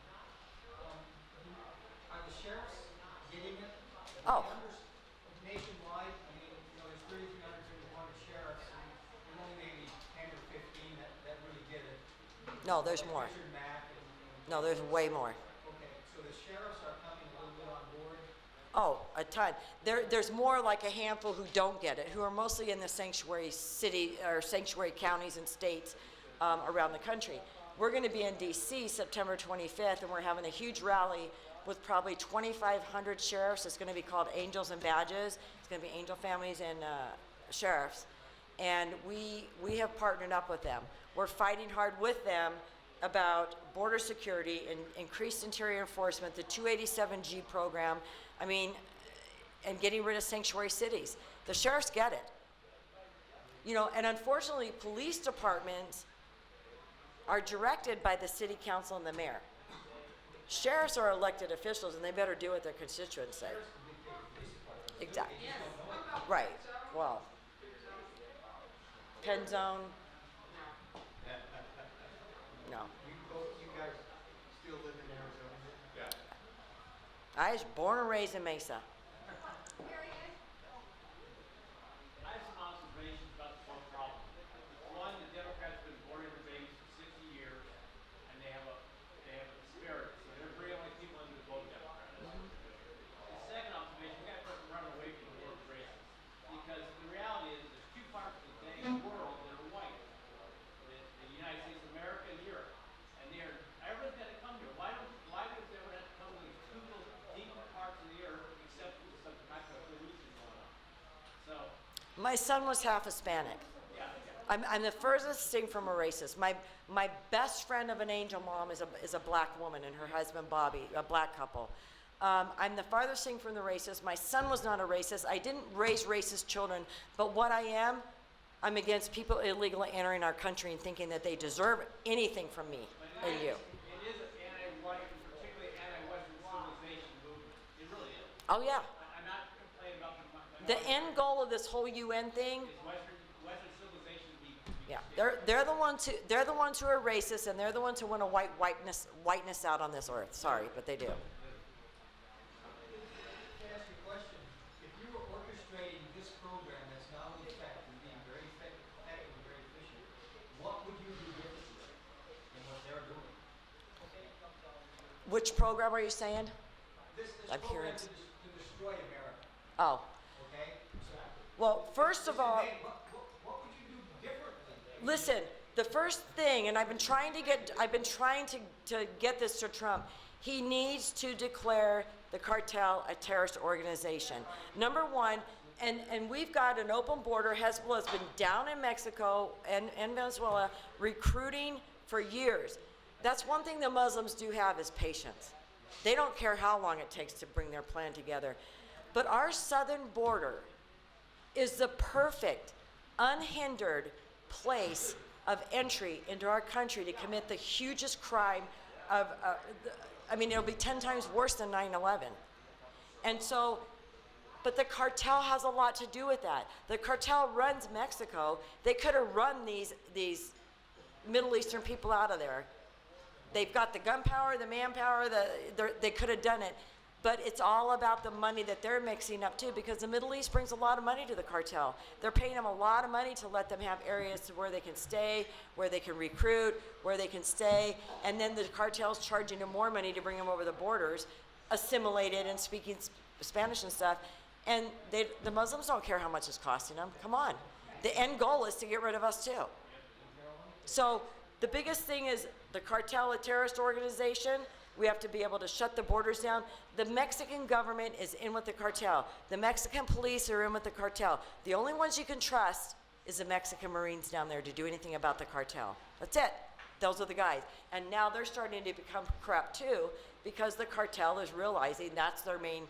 Are the sheriffs getting it? Oh. Nationwide, I mean, you know, there's 3,300 sheriffs, and there's only maybe 10 or 15 that really get it. No, there's more. Richard Mack and No, there's way more. okay, so the sheriffs are coming a little bit on board. Oh, a ton. There's more like a handful who don't get it, who are mostly in the sanctuary city or sanctuary counties and states around the country. We're going to be in D.C. September 25th, and we're having a huge rally with probably 2,500 sheriffs. It's going to be called Angels and Badges. It's going to be angel families and sheriffs. And we have partnered up with them. We're fighting hard with them about border security and increased interior enforcement, the 287G program, I mean, and getting rid of sanctuary cities. The sheriffs get it. You know, and unfortunately, police departments are directed by the city council and the mayor. Sheriffs are elected officials, and they better do what their constituents say. Exactly. Right. Well, Penn Zone. No. You guys still live in Arizona? Yeah. I was born and raised in Mesa. I have some observations about the whole problem. One, the Democrats have been born every baby for 60 years, and they have a disparity. So they're bringing only people into the vote Democrats. The second observation, we got to run away from the word racist, because the reality is there's two parts of the dang world that are My son was half Hispanic. I'm the furthest thing from a racist. My best friend of an angel mom is a black woman and her husband Bobby, a black couple. I'm the farthest thing from the racist. My son was not a racist. I didn't raise racist children, but what I am, I'm against people illegally entering our country and thinking that they deserve anything from me and you. It is an anti-white, particularly anti-Western civilization movement. It really is. Oh yeah. I'm not complaining about The end goal of this whole UN thing. is Western civilization to be Yeah, they're the ones who are racist, and they're the ones who want to whiteness out on this earth. Sorry, but they do. Can I ask you a question? If you were orchestrating this program that's now in effect and being very effective and very efficient, what would you do differently than what they're doing? Which program are you saying? This I'm program hearing. to destroy America, Oh, okay? well, first of all, What would you do differently? listen. The first thing, and I've been trying to get this to Trump. He needs to declare the cartel a terrorist organization. Number one, and we've got an open border. Hezbollah has been down in Mexico and Venezuela recruiting for years. That's one thing the Muslims do have is patience. They don't care how long it takes to bring their plan together. But our southern border is the perfect, unhindered place of entry into our country to commit the hugest crime of, it'll be 10 times worse than 9/11. And so, but the cartel has a lot to do with that. The cartel runs Mexico. They could have run these Middle Eastern people out of there. They've got the gunpowder, the manpower, they could have done it. But it's all about the money that they're mixing up too, because the Middle East brings a lot of money to the cartel. They're paying them a lot of money to let them have areas where they can stay, where they can recruit, where they can stay, and then the cartel's charging them more money to bring them over the borders, assimilated and speaking Spanish and stuff. And the Muslims don't care how much it's costing them. Come on. The end goal is to get rid of us too. So the biggest thing is the cartel, a terrorist organization. We have to be able to shut the borders down. The Mexican government is in with the cartel. The Mexican police are in with the cartel. The only ones you can trust is the Mexican Marines down there to do anything about the cartel. That's it. Those are the guys. And now they're starting to become corrupt too, because the cartel is realizing that's their main,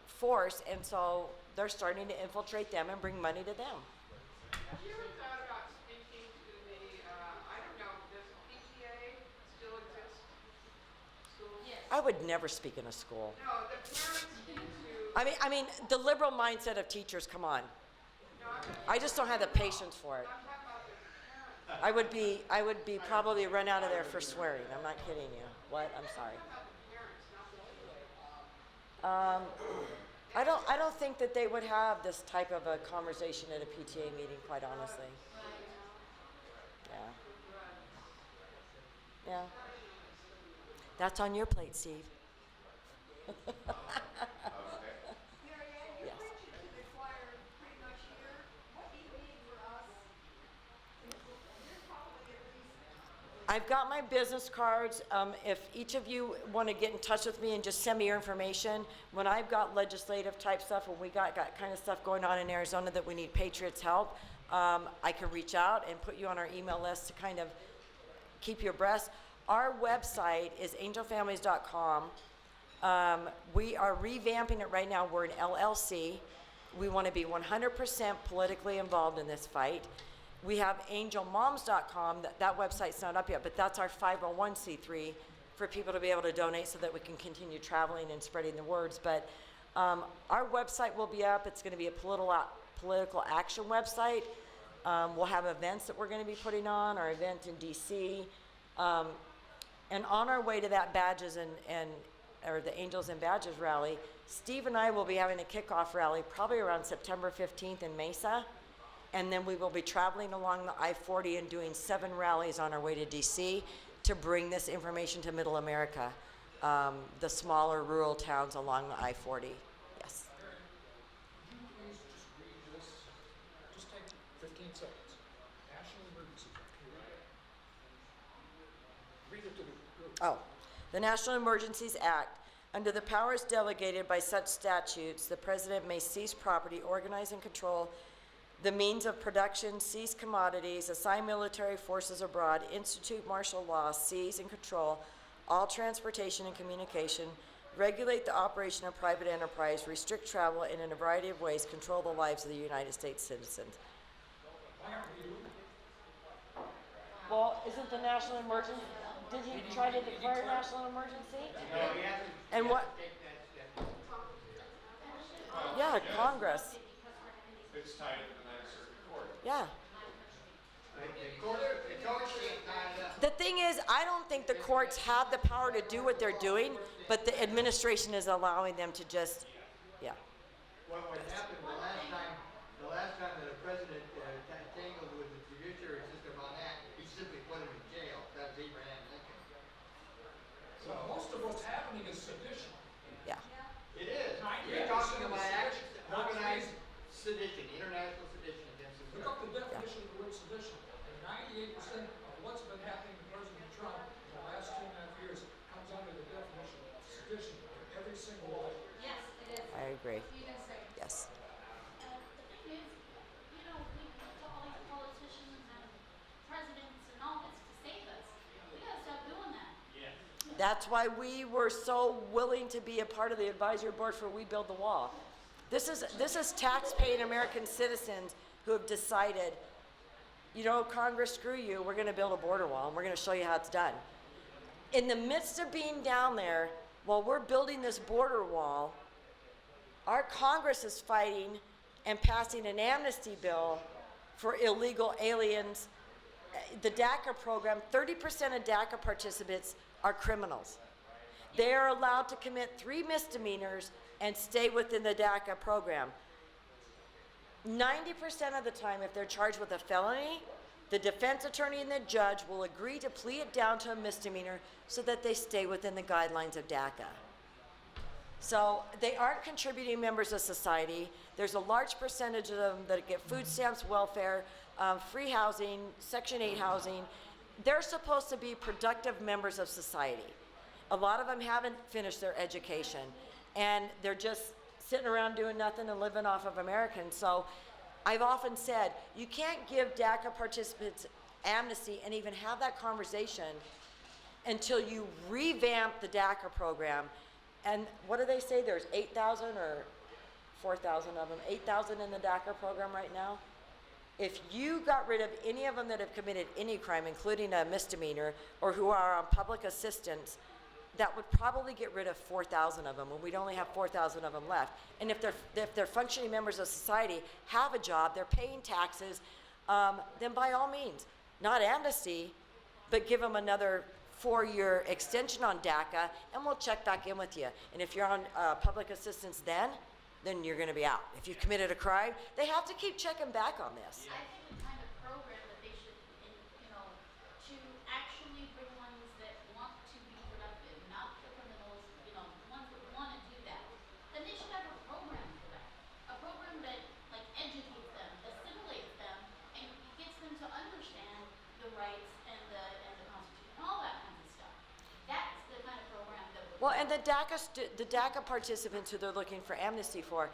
force, and so they're starting to infiltrate them and bring money to them. Have you ever thought about speaking to the, I don't know, does PTA still exist? Schools? Yes. I would never speak in a school. No, the parents need to. I mean, the liberal mindset of teachers, come on. No, I'm not I just don't have the patience for it. I'm talking about the parents. I would be probably run out of there for swearing. I'm not kidding you. What? I'm sorry. I'm talking about the parents, not the children. I don't think that they would have this type of a conversation at a PTA meeting, quite honestly. Yeah. That's on your plate, Steve. Mary Ann, you're Yes. preaching to the choir pretty much here. What do you need for us? You're probably at least. I've got my business cards. If each of you want to get in touch with me and just send me your information, when I've got legislative type stuff, when we got kind of stuff going on in Arizona that we need Patriots help, I can reach out and put you on our email list to kind of keep you abreast. Our website is angelfamilies.com. We are revamping it right now. We're an LLC. We want to be 100% politically involved in this fight. We have angelmoms.com. That website's not up yet, but that's our 501c3 for people to be able to donate so that we can continue traveling and spreading the words. But our website will be up. It's going to be a political action website. We'll have events that we're going to be putting on, our event in D.C. And on our way to that badges or the Angels and Badges rally, Steve and I will be having a kickoff rally probably around September 15th in Mesa. And then we will be traveling along the I-40 and doing 7 rallies on our way to DC to bring this information to Middle America, the smaller rural towns along the I-40. Yes. Could you please just read this? Just take 15 seconds. National Emergency Act. Read it to the group. Oh, the National Emergencies Act. Under the powers delegated by such statutes, the President may seize property, organize and control the means of production, seize commodities, assign military forces abroad, institute martial law, seize and control all transportation and communication, regulate the operation of private enterprise, restrict travel, and in a variety of ways control the lives of the United States citizens. Why aren't we doing it? Well, isn't the national emergency, did he try to declare national emergency? No, he hasn't. And he what- hasn't taken that step. Yeah, Congress, It's tied to the Ninth Circuit Court. yeah. The court can't tie it up. The thing is, I don't think the courts have the power to do what they're doing, but the administration is allowing them to just, yeah. What happened the last time that a president tangled with the judiciary system on that, he simply put him in jail. That was Abraham Lincoln. So most of what's happening is sedition. Yeah. It is. 98% You're talking of about sedition, not organized treason. sedition, international sedition against the Look up the definition of the word sedition, and 98% of what's been happening to President Trump in the last 2.5 years comes under the definition of sedition in every single way. Yes, it is. I agree. You can say. Yes. The thing is, you know, we look to all these politicians and presidents and all this to save us. We gotta stop doing that. That's why we were so willing to be a part of the advisory board for We Build the Wall. This is tax-paying American citizens who have decided, you know, Congress, screw you, we're gonna build a border wall and we're gonna show you how it's done. In the midst of being down there, while we're building this border wall, our Congress is fighting and passing an amnesty bill for illegal aliens. The DACA program, 30% of DACA participants are criminals. They are allowed to commit 3 misdemeanors and stay within the DACA program. 90% of the time, if they're charged with a felony, the defense attorney and the judge will agree to plea it down to a misdemeanor so that they stay within the guidelines of DACA. So they aren't contributing members of society. There's a large percentage of them that get food stamps, welfare, free housing, Section 8 housing. They're supposed to be productive members of society. A lot of them haven't finished their education, and they're just sitting around doing nothing and living off of Americans. So I've often said, you can't give DACA participants amnesty and even have that conversation until you revamp the DACA program. And what do they say? There's 8,000 or 4,000 of them, 8,000 in the DACA program right now. If you got rid of any of them that have committed any crime, including a misdemeanor, or who are on public assistance, that would probably get rid of 4,000 of them, and we'd only have 4,000 of them left. And if they're functioning members of society, have a job, they're paying taxes, then by all means, not amnesty, but give them another 4-year extension on DACA, and we'll check back in with you. And if you're on public assistance then you're gonna be out. If you've committed a crime, they have to keep checking back on this. I think the kind of program that they should, you know, to actually bring ones that want to be productive, not the criminals, you know, ones that want to do that, then they should have a program for that. A program that, like, educates them, assimilates them, and gets them to understand the rights and the Constitution, all that kind of stuff. That's the kind of program that would. Well, and the DACA participants who they're looking for amnesty for,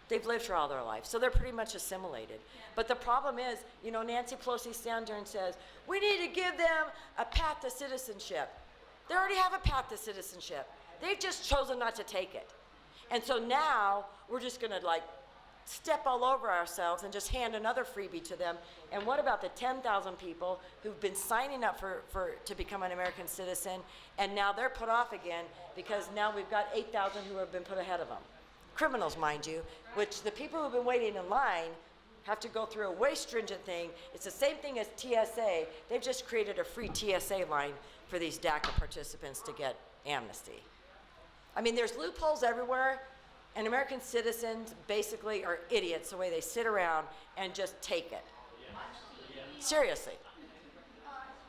they've lived for all their life, so they're pretty much assimilated. But the problem is, you know, Nancy Pelosi stands there and says, we need to give them a path to citizenship. They already have a path to citizenship. They've just chosen not to take it. And so now we're just gonna like step all over ourselves and just hand another freebie to them. And what about the 10,000 people who've been signing up to become an American citizen, and now they're put off again because now we've got 8,000 who have been put ahead of them. Criminals, mind you, which the people who've been waiting in line have to go through a way stringent thing. It's the same thing as TSA. They've just created a free TSA line for these DACA participants to get amnesty. I mean, there's loopholes everywhere, and American citizens basically are idiots the way they sit around and just take it. Seriously.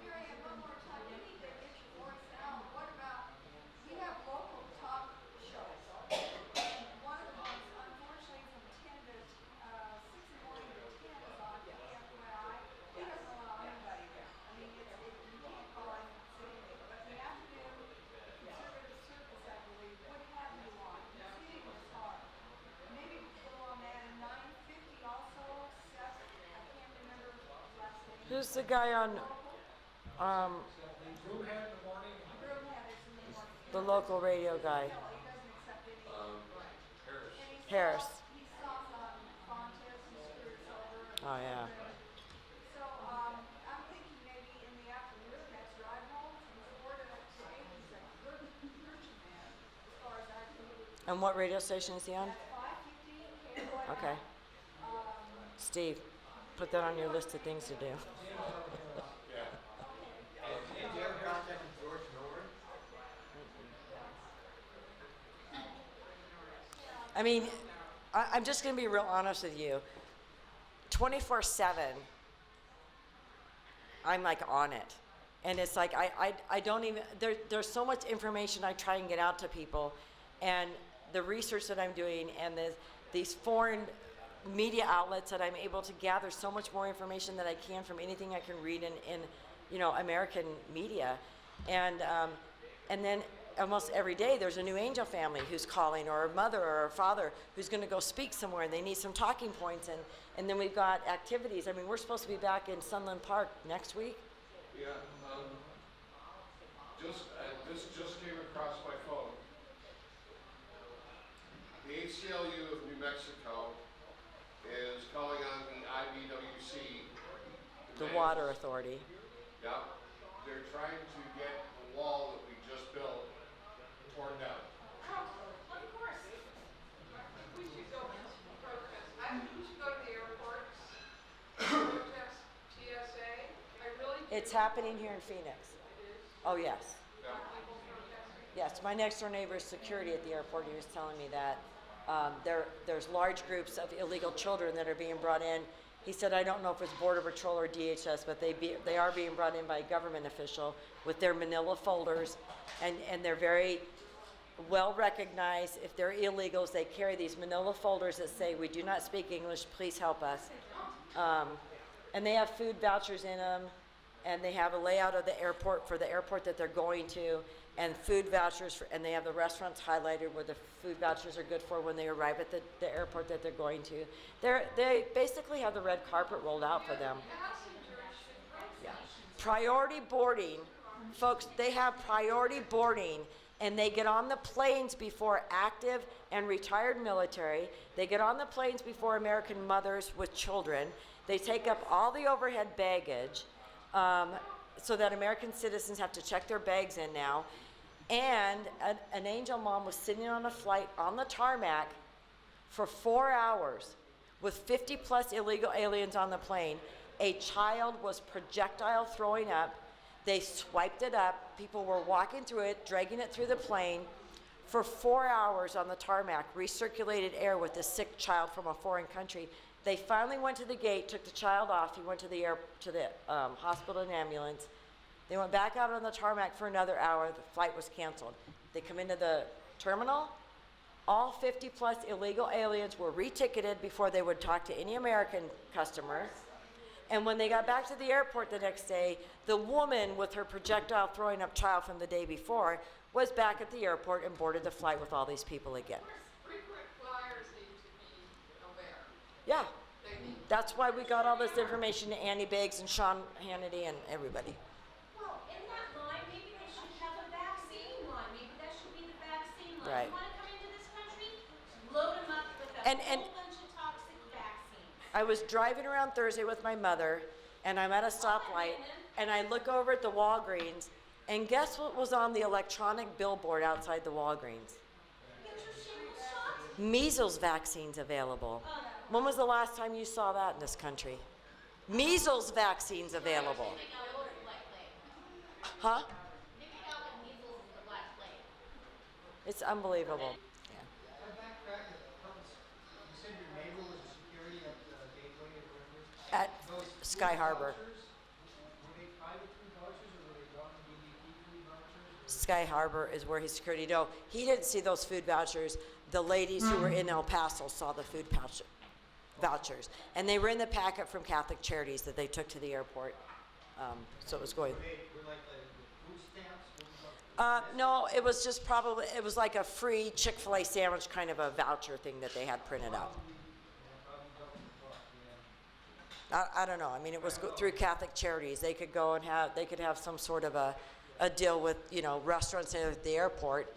Mary, one more time, you need to get your voice out. What about, we have local talk shows, and one of them, unfortunately, from 10 to, 6 in the morning to 10 is on FYI. He doesn't allow anybody there. I mean, you can't call him and say anything. But in the afternoon, Conservative Circus, I believe, would have you on. His meeting was hard. Maybe go on that, and 9:50 also, 7. Who's the guy on, Room had in the morning, Room had it in the morning. the local radio guy? No, he doesn't accept any. Harris. And he Harris. He saw Fontes, he screwed us over. Oh, yeah. So, I'm thinking maybe in the afternoon, that's drive home from 4 to 8 is a good man, as far as I can. And what radio station is he on? At 5:15, KYI. Okay. Steve, put that on your list of things to do. Yeah. Did you ever contact George Miller? I mean, I'm just going to be real honest with you. 24/7, I'm like on it. And it's like, I don't even, there's so much information I try and get out to people. And the research that I'm doing and these foreign media outlets that I'm able to gather so much more information that I can from anything I can read in you know, American media. And then almost every day there's a new angel family who's calling, or a mother or a father who's going to go speak somewhere and they need some talking points. And then we've got activities. I mean, we're supposed to be back in Sunland Park next week. Yeah, this just came across my phone. The ACLU of New Mexico is calling on the IBWC. The Water Authority. Yeah, they're trying to get the wall that we just built torn down. Of course. We should go protest. I think we should go to the airports, protest TSA. I really think It's happening here in Phoenix. Oh, yes. Yeah. people protesting. Yes, my next door neighbor is security at the airport. He was telling me that there's large groups of illegal children that are being brought in. He said, I don't know if it's Border Patrol or DHS, but they are being brought in by a government official with their manila folders, and they're very well recognized. If they're illegals, they carry these manila folders that say, we do not speak English, please help us. And they have food vouchers in them, and they have a layout of the airport for the airport that they're going to, and food vouchers, and they have the restaurants highlighted where the food vouchers are good for when they arrive at the airport that they're going to. They basically have the red carpet rolled out for them. Yeah. Priority boarding, folks, they have priority boarding, and they get on the planes before active and retired military. They get on the planes before American mothers with children. They take up all the overhead baggage, so that American citizens have to check their bags in now. And an angel mom was sitting on a flight on the tarmac for 4 hours with 50 plus illegal aliens on the plane. A child was projectile throwing up. They swiped it up. People were walking through it, dragging it through the plane for 4 hours on the tarmac, recirculated air with a sick child from a foreign country. They finally went to the gate, took the child off. He went to the hospital and ambulance. They went back out on the tarmac for another hour. The flight was canceled. They come into the terminal. All 50 plus illegal aliens were reticketed before they would talk to any American customer. And when they got back to the airport the next day, the woman with her projectile throwing up child from the day before was back at the airport and boarded the flight with all these people again. Frequent flyers need to be aware. Yeah. They need. That's why we got all this information to Andy Biggs and Sean Hannity and everybody. Well, in that line, maybe they should have a vaccine line. Maybe that should be the vaccine line. Right. You want to come into this country? Load them up with a And- whole bunch of toxic vaccines. I was driving around Thursday with my mother, and I'm at a stoplight, and I look over at the Walgreens, and guess what was on the electronic billboard outside the Walgreens? Get your shingles shot. Measles vaccines available. When was the last time you saw that in this country? Measles vaccines available. Maybe out with the black plague. Huh? Maybe out with measles and the black plague. It's unbelievable. Yeah. I backtrack at purpose. You said your neighbor was a security at the Gateway or whatever. At Those Sky food Harbor. vouchers, were they private food vouchers or were they government DDP food vouchers? Sky Harbor is where he's security. No, he didn't see those food vouchers. The ladies who were in El Paso saw the food vouchers. And they were in the packet from Catholic Charities that they took to the airport. So it was going. Were like the food stamps? No, it was just probably, it was like a free Chick-fil-A sandwich kind of a voucher thing that they had printed out. Probably government bought, yeah. I don't know. I mean, it was through Catholic Charities. They could go and they could have some sort of a deal with, you know, restaurants at the airport.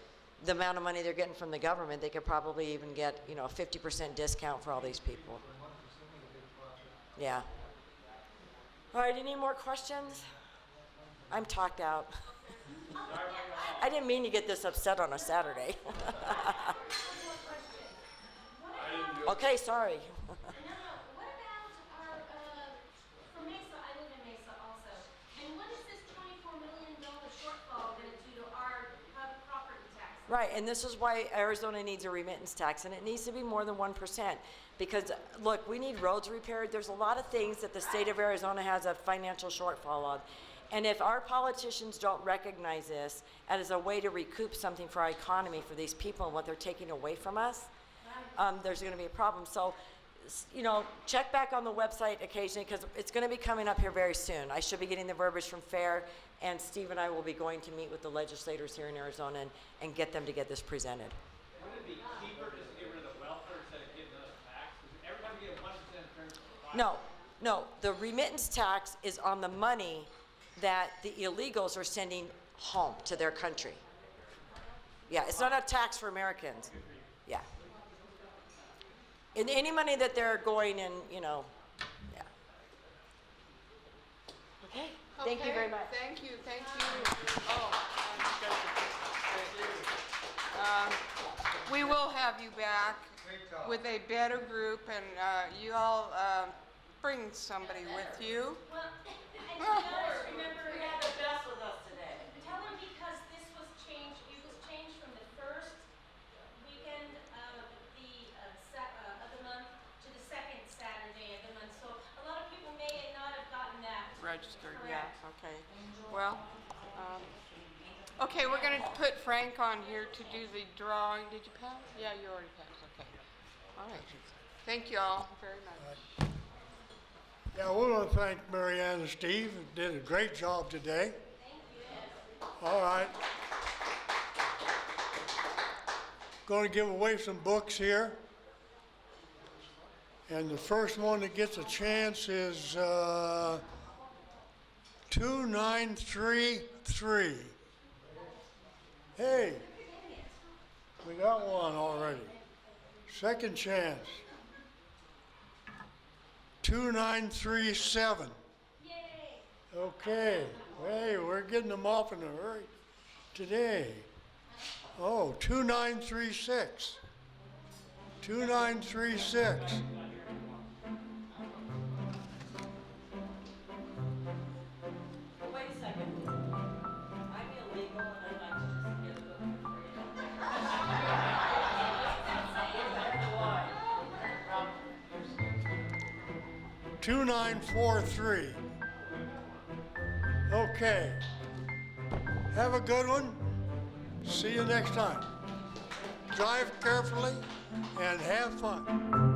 The amount of money they're getting from the government, they could probably even get, you know, a 50% discount for all these people. Yeah. All right, any more questions? I'm talked out. I didn't mean to get this upset on a Saturday. Okay, sorry. No, what about our, for Mesa, I live in Mesa also, and what is this $24 million shortfall gonna do to our property tax? Right, and this is why Arizona needs a remittance tax, and it needs to be more than 1%. Because, look, we need roads repaired. There's a lot of things that the state of Arizona has a financial shortfall on. And if our politicians don't recognize this as a way to recoup something for our economy, for these people and what they're taking away from us, there's going to be a problem. So, you know, check back on the website occasionally because it's going to be coming up here very soon. I should be getting the verbiage from FAIR, and Steve and I will be going to meet with the legislators here in Arizona and get them to get this presented. Wouldn't it be cheaper just to get rid of the welfare instead of getting another tax? Because every time you get 1% in terms of No, the remittance tax is on the money that the illegals are sending home to their country. Yeah, it's not a tax for Americans. Yeah. And any money that they're going and, you know, yeah. Okay, thank you very much. Thank you. Oh, we will have you back with a better group, and you all bring somebody with you. Well, and remember, We had the best with us today. tell them because this was changed, it was changed from the first weekend of the month to the second Saturday of the month. So a lot of people may not have gotten that. Registered, Correct. yeah, okay. Well, okay, we're gonna put Frank on here to do the drawing. Did you pass? Yeah, you already passed, okay. All right. Thank you all very much. Yeah, we want to thank Mary Ann and Steve. They did a great job today. Thank you. All right. Going to give away some books here. And the first one that gets a chance is 2933. Hey, we got one already. Second chance. 2937. Yay. Okay. Hey, we're getting them off in a hurry today. Oh, 2936. 2936. Wait a second. I'm illegal and I'd like to just get a book for free. Why? 2943. Okay. Have a good one. See you next time. Drive carefully and have fun.